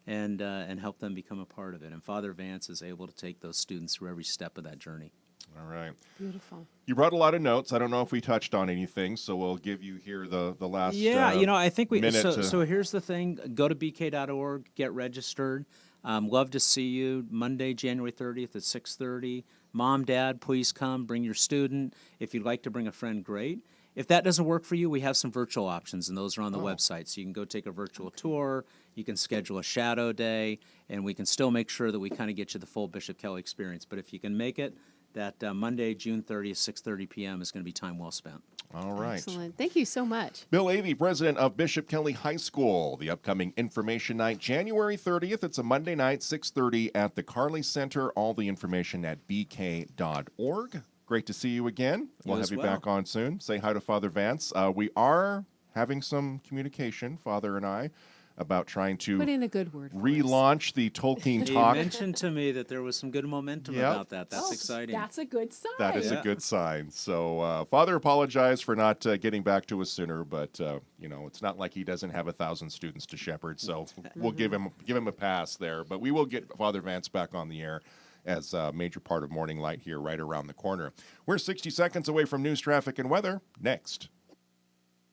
and help them become a part of it. And Father Vance is able to take those students through every step of that journey. All right. Beautiful. You brought a lot of notes. I don't know if we touched on anything, so we'll give you here the last I think we minute so here's the thing. Go to bk.org, get registered. Love to see you Monday, January 30th at 6:30. Mom, Dad, please come. Bring your student. If you'd like to bring a friend, great. If that doesn't work for you, we have some virtual options, and those are on the website. So you can go take a virtual tour. You can schedule a shadow day, and we can still make sure that we kind of get you the full Bishop Kelly experience. But if you can make it, that Monday, June 30th, 6:30 p.m. is going to be time well spent. All right. Excellent. Thank you so much. Bill Avey, president of Bishop Kelly High School. The upcoming information night, January 30th. It's a Monday night, 6:30 at the Carley Center. All the information at bk.org. Great to see you again. We'll have you back on soon. Say hi to Father Vance. We are having some communication, Father and I, about trying to put in a good word relaunch the Tolkien Talk. He mentioned to me that there was some good momentum about that. That's exciting. That's a good sign. That is a good sign. So Father apologized for not getting back to us sooner, but it's not like he doesn't have 1,000 students to shepherd. So we'll give him a pass there. But we will get Father Vance back on the air as a major part of Morning Light here right around the corner. We're 60 seconds away from news, traffic, and weather. Next.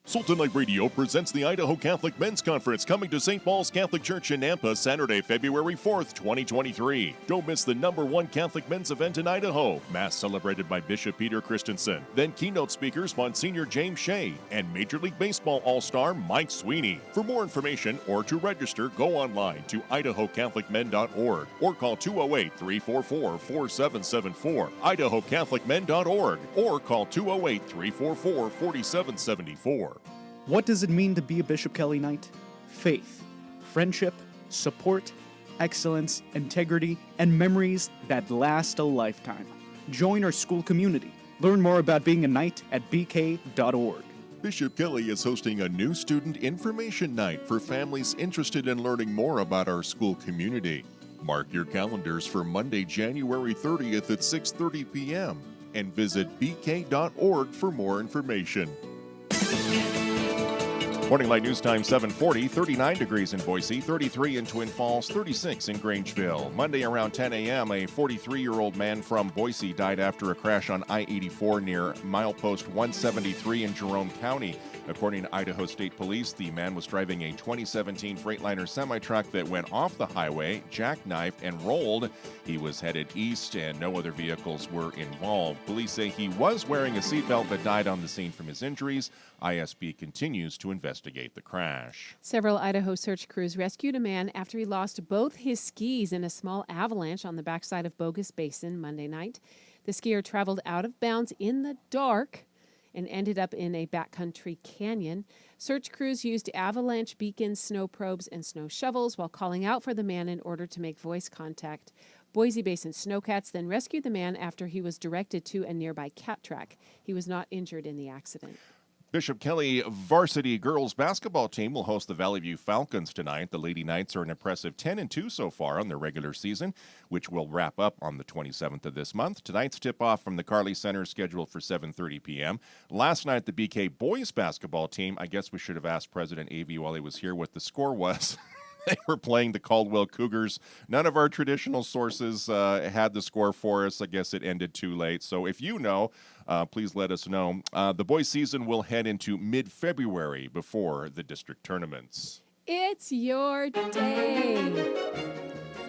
Sultan Light Radio presents the Idaho Catholic Men's Conference coming to St. Paul's Catholic Church in Nampa Saturday, February 4th, 2023. Don't miss the #1 Catholic men's event in Idaho. Mass celebrated by Bishop Peter Christensen. Then keynote speakers Monsignor James Shea and Major League Baseball All-Star Mike Sweeney. For more information or to register, go online to idahocatholicmen.org or call 208-344-4774, idahocatholicmen.org, or call 208-344-4774. What does it mean to be a Bishop Kelly Knight? Faith, friendship, support, excellence, integrity, and memories that last a lifetime. Join our school community. Learn more about being a Knight at bk.org. Bishop Kelly is hosting a new student information night for families interested in learning more about our school community. Mark your calendars for Monday, January 30th at 6:30 p.m. and visit bk.org for more information. Morning Light News Time 7:40, 39 degrees in Boise, 33 in Twin Falls, 36 in Grangeville. Monday around 10 a.m., a 43-year-old man from Boise died after a crash on I-84 near milepost 173 in Jerome County. According to Idaho State Police, the man was driving a 2017 Freightliner semi-truck that went off the highway, jackknifed, and rolled. He was headed east, and no other vehicles were involved. Police say he was wearing a seatbelt but died on the scene from his injuries. ISB continues to investigate the crash. Several Idaho search crews rescued a man after he lost both his skis in a small avalanche on the backside of Bogus Basin Monday night. The skier traveled out of bounds in the dark and ended up in a backcountry canyon. Search crews used avalanche beacons, snow probes, and snow shovels while calling out for the man in order to make voice contact. Boise Basin Snowcats then rescued the man after he was directed to a nearby cat track. He was not injured in the accident. Bishop Kelly varsity girls basketball team will host the Valley View Falcons tonight. The Lady Knights are an impressive 10-2 so far on their regular season, which will wrap up on the 27th of this month. Tonight's tip-off from the Carly Center is scheduled for 7:30 p.m. Last night, the BK boys basketball team, I guess we should have asked President Avey while he was here what the score was. They were playing the Caldwell Cougars. None of our traditional sources had the score for us. I guess it ended too late. So if you know, please let us know. The boys' season will head into mid-February before the district tournaments. It's your day.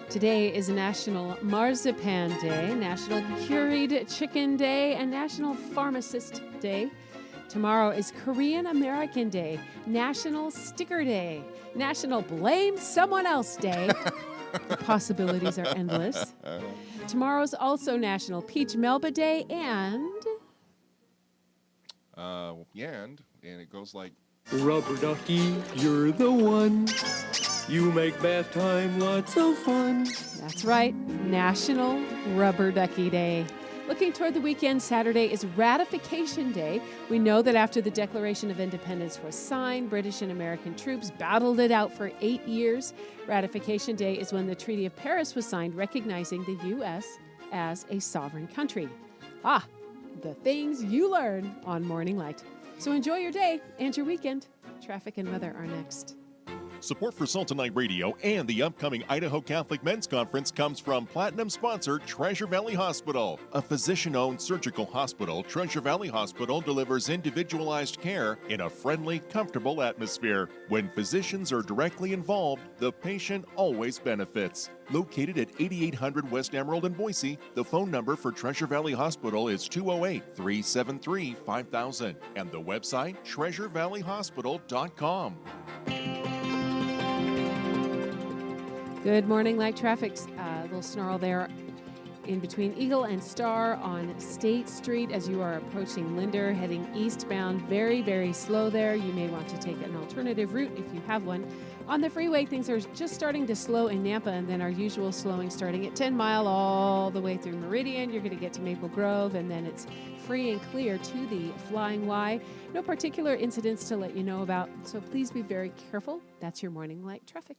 Today is National Marzipan Day, National Curried Chicken Day, and National Pharmacist Day. Tomorrow is Korean American Day, National Sticker Day, National Blame Someone Else Day. The possibilities are endless. Tomorrow's also National Peach Melba Day and it goes like, Rubber ducky, you're the one. You make bath time lots of fun. That's right, National Rubber Ducky Day. Looking toward the weekend, Saturday is Ratification Day. We know that after the Declaration of Independence was signed, British and American troops battled it out for 8 years. Ratification Day is when the Treaty of Paris was signed, recognizing the U.S. as a sovereign country. The things you learn on Morning Light. So enjoy your day and your weekend. Traffic and weather are next. Support for Salt and Light Radio and the upcoming Idaho Catholic Men's Conference comes from Platinum sponsor Treasure Valley Hospital. A physician-owned surgical hospital, Treasure Valley Hospital delivers individualized care in a friendly, comfortable atmosphere. When physicians are directly involved, the patient always benefits. Located at 8800 West Emerald in Boise, the phone number for Treasure Valley Hospital is 208-373-5000 and the website treasurevalleyhospital.com. Good morning, light traffic. A little snarl there in between Eagle and Star on State Street as you are approaching Linder, heading eastbound. Very, very slow there. You may want to take an alternative route if you have one. On the freeway, things are just starting to slow in Nampa, and then our usual slowing starting at 10 Mile all the way through Meridian. You're going to get to Maple Grove, and then it's free and clear to the Flying Y. No particular incidents to let you know about, so please be very careful. That's your morning light traffic.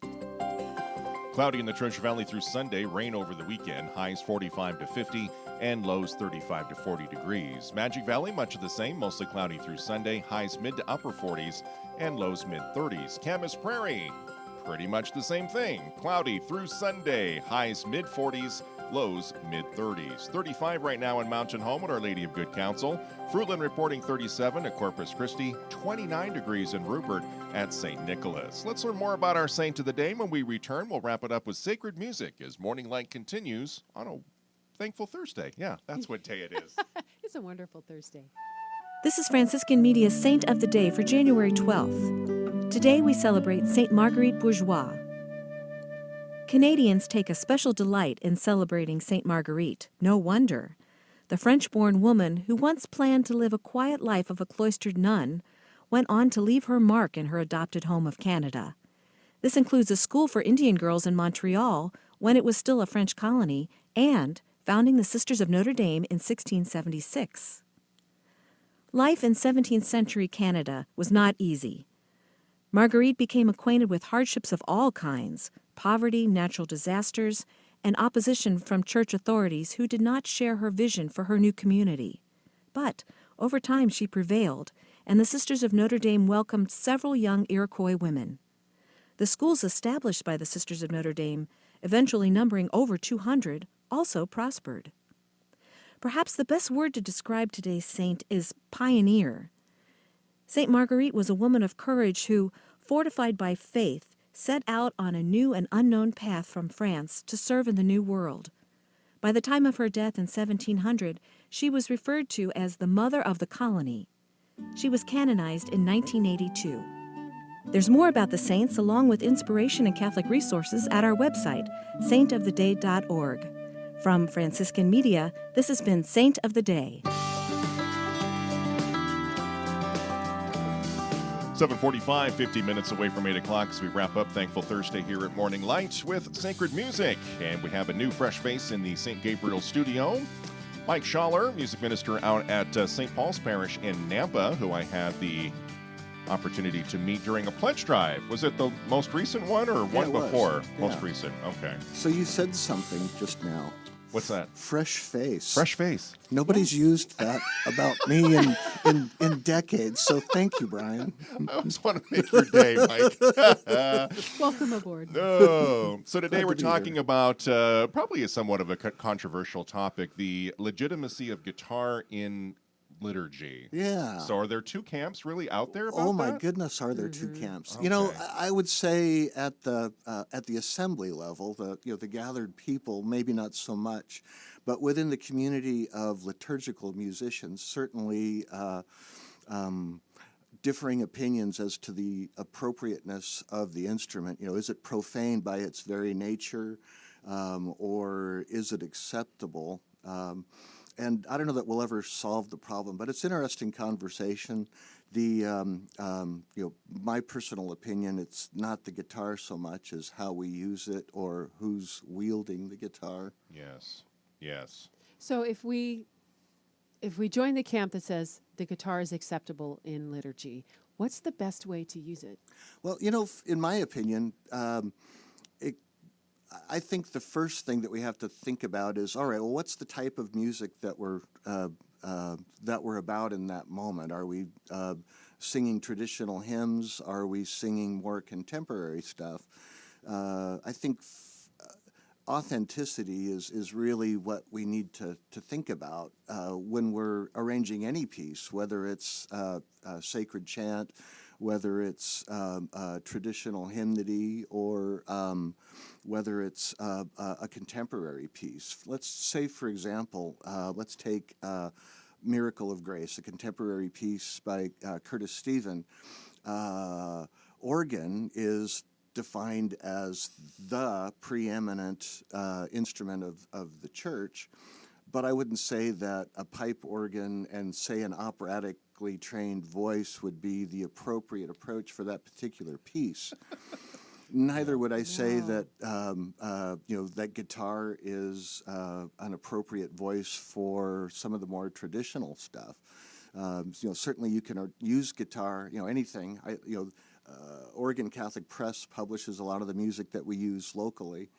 Cloudy in the Treasure Valley through Sunday, rain over the weekend, highs 45 to 50 and lows 35 to 40 degrees. Magic Valley, much of the same, mostly cloudy through Sunday, highs mid to upper 40s and lows mid 30s. Camas Prairie, pretty much the same thing. Cloudy through Sunday, highs mid 40s, lows mid 30s. 35 right now in Mountain Home at Our Lady of Good Counsel. Fruitland reporting 37 at Corpus Christi, 29 degrees in Rupert at St. Nicholas. Let's learn more about our saint of the day. When we return, we'll wrap it up with sacred music as Morning Light continues on a Thankful Thursday. Yeah, that's what day it is. It's a wonderful Thursday. This is Franciscan Media's Saint of the Day for January 12th. Today we celebrate Saint Marguerite Bourgeois. Canadians take a special delight in celebrating Saint Marguerite. No wonder. The French-born woman who once planned to live a quiet life of a cloistered nun went on to leave her mark in her adopted home of Canada. This includes a school for Indian girls in Montreal when it was still a French colony and founding the Sisters of Notre Dame in 1676. Life in 17th century Canada was not easy. Marguerite became acquainted with hardships of all kinds, poverty, natural disasters, and opposition from church authorities who did not share her vision for her new community. But over time she prevailed, and the Sisters of Notre Dame welcomed several young Iroquois women. The schools established by the Sisters of Notre Dame, eventually numbering over 200, also prospered. Perhaps the best word to describe today's saint is pioneer. Saint Marguerite was a woman of courage who, fortified by faith, set out on a new and unknown path from France to serve in the New World. By the time of her death in 1700, she was referred to as the Mother of the Colony. She was canonized in 1982. There's more about the saints along with inspiration and Catholic resources at our website, saintoftheday.org. From Franciscan Media, this has been Saint of the Day. 7:45, 50 minutes away from 8 o'clock as we wrap up Thankful Thursday here at Morning Light with Sacred Music. And we have a new fresh face in the St. Gabriel studio. Mike Schaller, music minister out at St. Paul's Parish in Nampa, who I had the opportunity to meet during a pledge drive. Was it the most recent one or one before? Most recent, okay. So you said something just now. What's that? Fresh face. Fresh face. Nobody's used that about me in decades, so thank you, Brian. I just want to make your day, Mike. Welcome aboard. No. So today Glad we're to be talking here. about probably a somewhat of a controversial topic, the legitimacy of guitar in liturgy. Yeah. So are there two camps really out there about Oh my that? goodness, are there two camps? You know, I would say at the assembly level, the gathered people, maybe not so much, but within the community of liturgical musicians, certainly differing opinions as to the appropriateness of the instrument. You know, is it profane by its very nature, or is it acceptable? And I don't know that we'll ever solve the problem, but it's interesting conversation. My personal opinion, it's not the guitar so much as how we use it or who's wielding the guitar. Yes, yes. So if we join the camp that says the guitar is acceptable in liturgy, what's the best way to use it? Well, you know, in my opinion, I think the first thing that we have to think about is, all right, well, what's the type of music that we're about in that moment? Are we singing traditional hymns? Are we singing more contemporary stuff? I think authenticity is really what we need to think about when we're arranging any piece, whether it's sacred chant, whether it's traditional hymnody, or whether it's a contemporary piece. Let's say, for example, let's take Miracle of Grace, a contemporary piece by Curtis Stephen. Organ is defined as the preeminent instrument of the church, but I wouldn't say that a pipe organ and, say, an operatically trained voice would be the appropriate approach for that particular piece. Neither would I say that that guitar is an appropriate voice for some of the more traditional stuff. Certainly you can use guitar, anything. Oregon Catholic Press publishes a lot of the music that we use locally.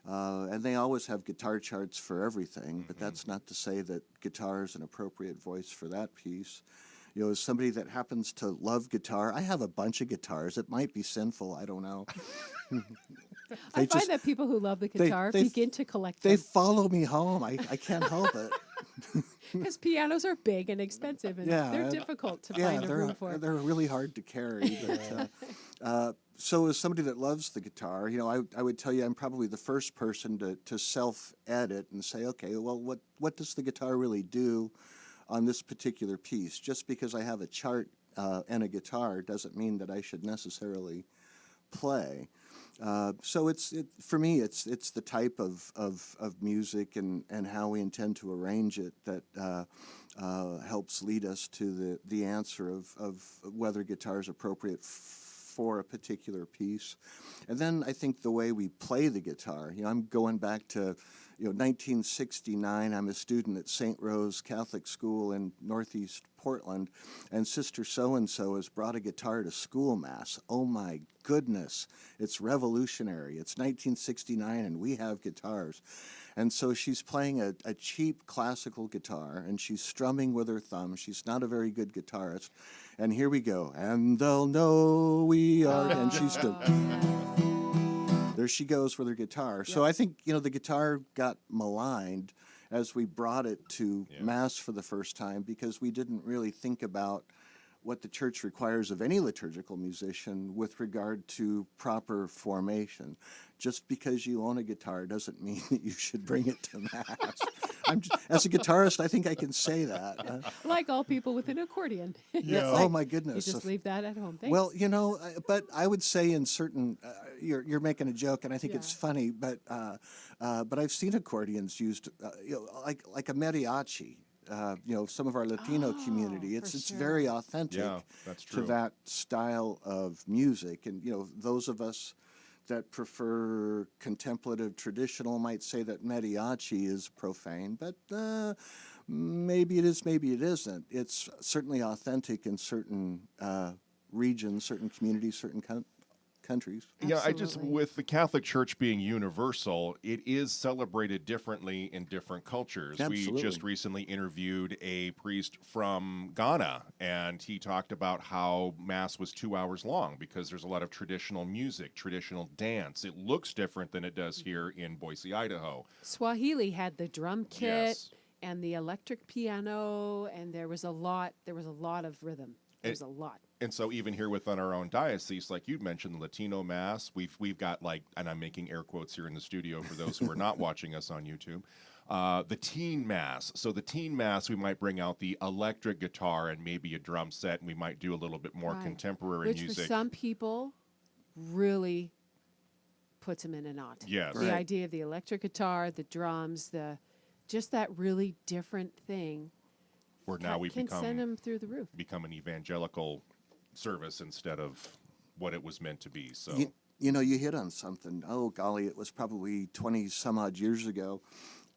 And they always have guitar charts for everything, but that's not to say that guitar is an appropriate voice for that piece. As somebody that happens to love guitar, I have a bunch of guitars. It might be sinful, I don't know. I find that people who love the guitar begin to collect them. They follow me home. I can't help it. Because pianos are big and expensive, and they're difficult to find a room for. They're really hard to carry. But, so as somebody that loves the guitar, I would tell you I'm probably the first person to self-edit and say, okay, well, what does the guitar really do on this particular piece? Just because I have a chart and a guitar doesn't mean that I should necessarily play. So for me, it's the type of music and how we intend to arrange it that helps lead us to the answer of whether guitar is appropriate for a particular piece. And then I think the way we play the guitar, I'm going back to 1969, I'm a student at St. Rose Catholic School in Northeast Portland, and Sister so-and-so has brought a guitar to school mass. Oh my goodness, it's revolutionary. It's 1969 and we have guitars. And so she's playing a cheap classical guitar, and she's strumming with her thumb. She's not a very good guitarist. And here we go. And they'll know we are, and she's still... There she goes with her guitar. So I think, the guitar got maligned as we brought it to Mass for the first time, because we didn't really think about what the church requires of any liturgical musician with regard to proper formation. Just because you own a guitar doesn't mean that you should bring it to Mass. As a guitarist, I think I can say that. Like all people with an accordion. Yeah. Oh my goodness. You just leave that at home. Thanks. Well, but I would say in certain, you're making a joke, and I think it's funny, but I've seen accordions used, like a mariachi. Some of our Latino community, it's very authentic to that style of music. And, those of us that prefer contemplative traditional might say that mariachi is profane, but maybe it is, maybe it isn't. It's certainly authentic in certain regions, certain communities, certain countries. Yeah, with the Catholic Church being universal, it is celebrated differently in different cultures. Absolutely. We just recently interviewed a priest from Ghana, and he talked about how Mass was 2 hours long because there's a lot of traditional music, traditional dance. It looks different than it does here in Boise, Idaho. Swahili had the drum kit and the electric piano, and there was a lot of rhythm. There's a lot. And so even here within our own diocese, like you'd mentioned, the Latino Mass, we've got and I'm making air quotes here in the studio for those who are not watching us on YouTube, the teen Mass. So the teen Mass, we might bring out the electric guitar and maybe a drum set, and we might do a little bit more contemporary music. Which for some people really puts them in a knot. Yes. The idea of the electric guitar, the drums, just that really different thing. Where now we can send them through the roof. Become an evangelical service instead of what it was meant to be. So you hit on something. Oh golly, it was probably 20 some odd years ago,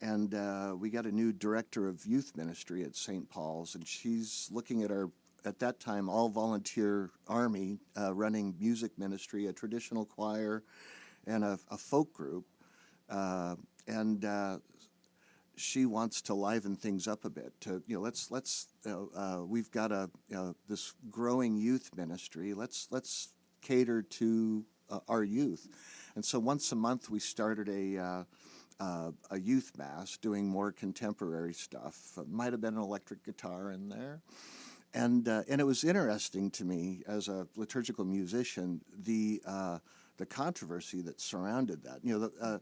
and we got a new director of youth ministry at St. Paul's, and she's looking at our, at that time, all volunteer army running music ministry, a traditional choir, and a folk group, and she wants to liven things up a bit. To we've got this growing youth ministry. Let's cater to our youth, and so once a month we started a youth mass, doing more contemporary stuff. Might have been an electric guitar in there, and it was interesting to me as a liturgical musician the controversy that surrounded that.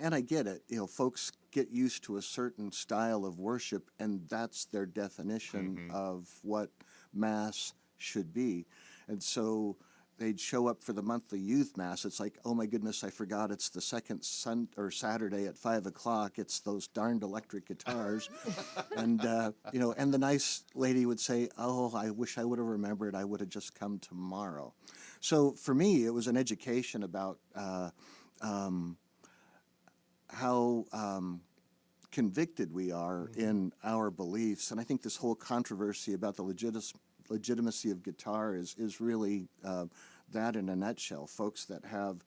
And I get it. Folks get used to a certain style of worship, and that's their definition of what Mass should be. And so they'd show up for the monthly youth Mass. It's like, oh my goodness, I forgot it's the second Saturday at 5 o'clock. It's those darned electric guitars. And, and the nice lady would say, oh, I wish I would have remembered. I would have just come tomorrow. So for me, it was an education about how convicted we are in our beliefs. And I think this whole controversy about the legitimacy of guitar is really that in a nutshell. Folks that have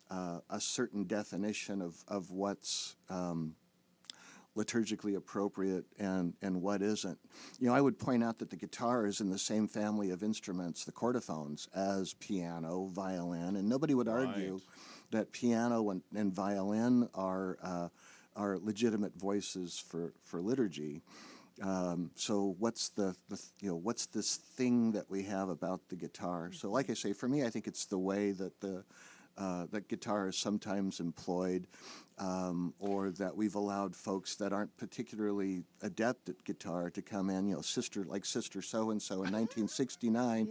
a certain definition of what's liturgically appropriate and what isn't. I would point out that the guitar is in the same family of instruments, the chordophones, as piano, violin, and nobody would argue that piano and violin are legitimate voices for liturgy. So what's what's this thing that we have about the guitar? So like I say, for me, I think it's the way that that guitar is sometimes employed, or that we've allowed folks that aren't particularly adept at guitar to come in. Sister so-and-so in 1969,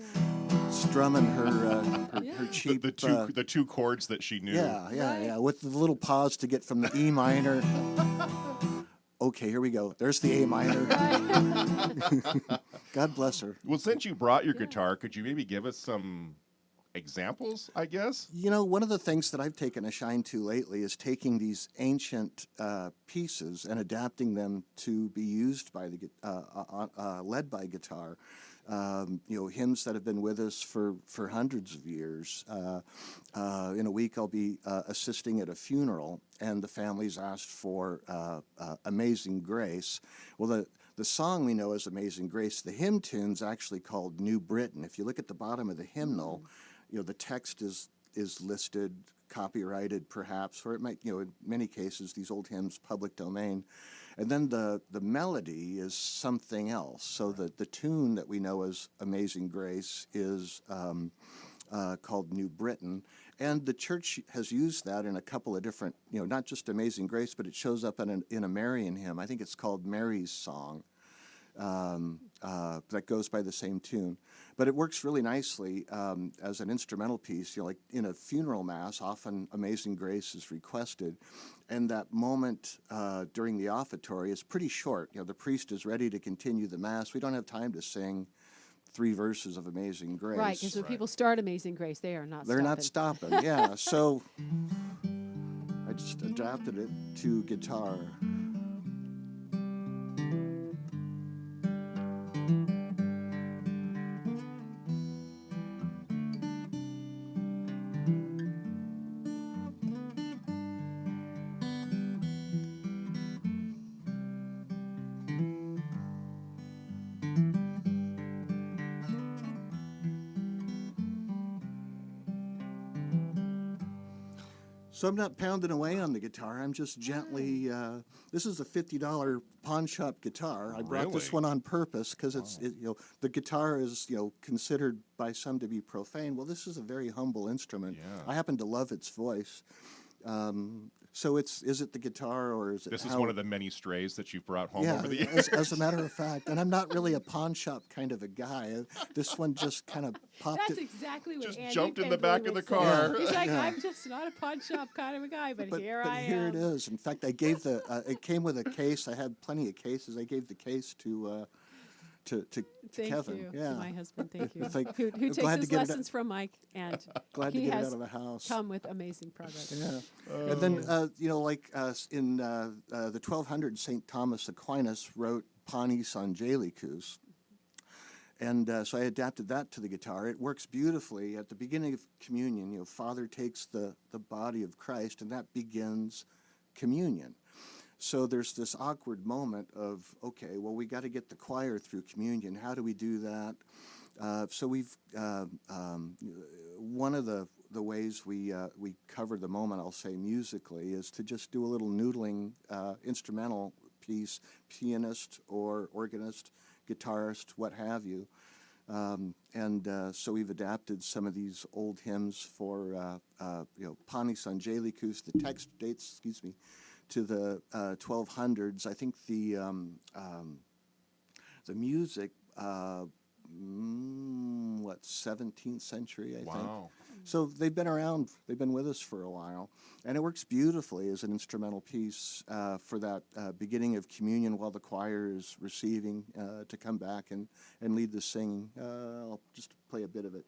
strumming her cheap the two chords that she knew. Yeah, with the little pause to get from the E minor. Okay, here we go. There's the A minor. God bless her. Well, since you brought your guitar, could you maybe give us some examples, I guess? You know, one of the things that I've taken a shine to lately is taking these ancient pieces and adapting them to be used by led by guitar. You know, hymns that have been with us for hundreds of years. In a week, I'll be assisting at a funeral, and the family's asked for Amazing Grace. Well, the song we know as Amazing Grace, the hymn tune's actually called New Britain. If you look at the bottom of the hymnal, you know, the text is listed, copyrighted perhaps, or it might, you know, in many cases, these old hymns, public domain. And then the melody is something else. So the tune that we know as Amazing Grace is called New Britain. And the church has used that in a couple of different, you know, not just Amazing Grace, but it shows up in a Marian hymn. I think it's called Mary's Song. That goes by the same tune. But it works really nicely as an instrumental piece. You know, like in a funeral mass, often Amazing Grace is requested. And that moment during the offertory is pretty short. You know, the priest is ready to continue the mass. We don't have time to sing 3 verses of Amazing Grace. Right, because when people start Amazing Grace, they are not They're stopping. not stopping, yeah. So I just adapted it to guitar. So I'm not pounding away on the guitar. I'm just gently. This is a $50 pawn shop guitar. I brought this one on purpose because you know, the guitar is, you know, considered by some to be profane. Well, this is a very humble instrument. Yeah. I happen to love its voice. So is it the guitar or is it? This is one of the many strays that you've brought home Yeah, over the years. as a matter of fact, and I'm not really a pawn shop kind of a guy. This one just kind of popped. That's exactly what Just Andy jumped in the Pendleman back of the said. car. He's like, Yeah. I'm just not a pawn shop kind of a guy, but here I am. Here it is. In fact, I gave it came with a case. I had plenty of cases. I gave the case to Thank Kevin. you Yeah. to my husband. Thank you. It's like, who I'm takes glad to his get it lessons from Mike, and Glad to he get it has out of the house. come with amazing progress. Yeah. And then, you know, like in the 1200s, St. Thomas Aquinas wrote Panis Angelicus. And so I adapted that to the guitar. It works beautifully. At the beginning of communion, you know, Father takes the body of Christ, and that begins communion. So there's this awkward moment of, okay, well, we got to get the choir through communion. How do we do that? So we've one of the ways we cover the moment, I'll say musically, is to just do a little noodling instrumental piece, pianist or organist, guitarist, what have you. So we've adapted some of these old hymns for you know, Panis Angelicus. The text dates, to the 1200s. I think the music, 17th century, I think. So they've been around, they've been with us for a while. And it works beautifully as an instrumental piece for that beginning of communion while the choir is receiving to come back and lead the singing. I'll just play a bit of it.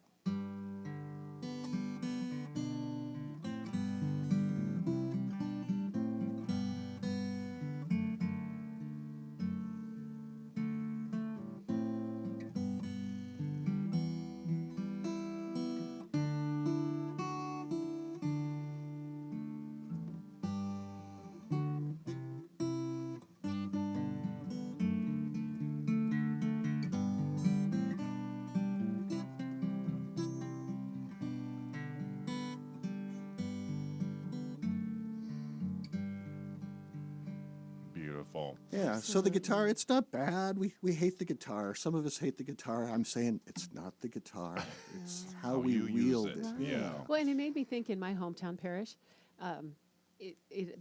Beautiful. Yeah, so the guitar, it's not bad. We hate the guitar. Some of us hate the guitar. I'm saying it's not the guitar. It's how we wield it. Yeah. Well, and it made me think in my hometown parish,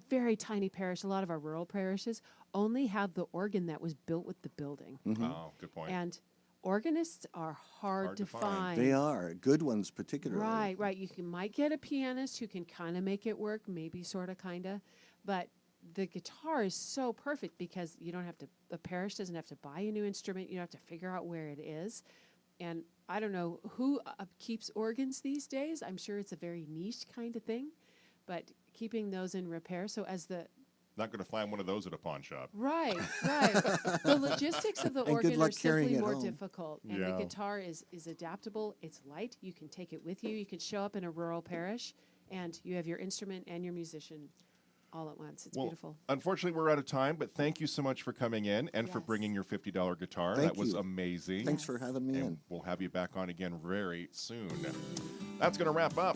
very tiny parish, a lot of our rural parishes only have the organ that was built with the building. Oh, good point. And organists are hard to find. They are. Good ones particularly. Right. You might get a pianist who can kind of make it work, maybe sort of, kind of. But the guitar is so perfect because you don't have to, the parish doesn't have to buy a new instrument. You don't have to figure out where it is. And I don't know who keeps organs these days. I'm sure it's a very niche kind of thing, but keeping those in repair. So as the Not going to find one of those at a pawn shop. right, the logistics of the And good organ are luck carrying simply it more home. difficult. And Yeah. the guitar is adaptable. It's light. You can take it with you. You can show up in a rural parish, and you have your instrument and your musician all at once. It's Well, beautiful. Unfortunately, we're out of time, but thank you so much for coming in and for Yes. bringing your $50 guitar. Thank That was you. amazing. Thanks for having me And in. we'll have you back on again very soon. That's going to wrap up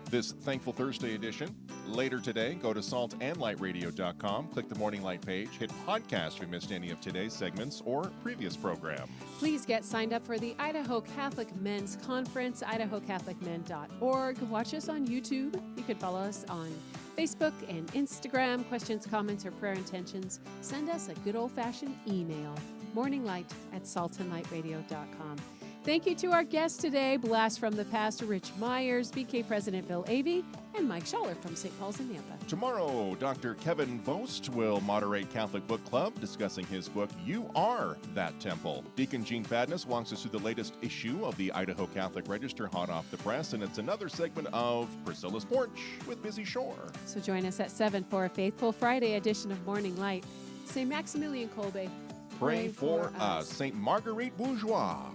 this Thankful Thursday edition. Later today, go to saltandlightradio.com, click the Morning Light page, hit podcast if you missed any of today's segments or previous programs. Please get signed up for the Idaho Catholic Men's Conference, idahocatholicmen.org. Watch us on YouTube. You can follow us on Facebook and Instagram. Questions, comments, or prayer intentions, send us a good old-fashioned email, morninglight@saltandlightradio.com. Thank you to our guests today, Blast from the Past, Rich Myers, BK President Bill Avey, and Mike Schaller from St. Paul's in Nampa. Tomorrow, Dr. Kevin Vost will moderate Catholic Book Club, discussing his book, You Are That Temple. Deacon Gene Fadness walks us through the latest issue of the Idaho Catholic Register, hot off the press, and it's another segment of Priscilla's Porch with Busy Shore. So join us at 7 for a Faithful Friday edition of Morning Light. St. Maximilian Kolbe, Pray for us, St. Marguerite Bourgeois.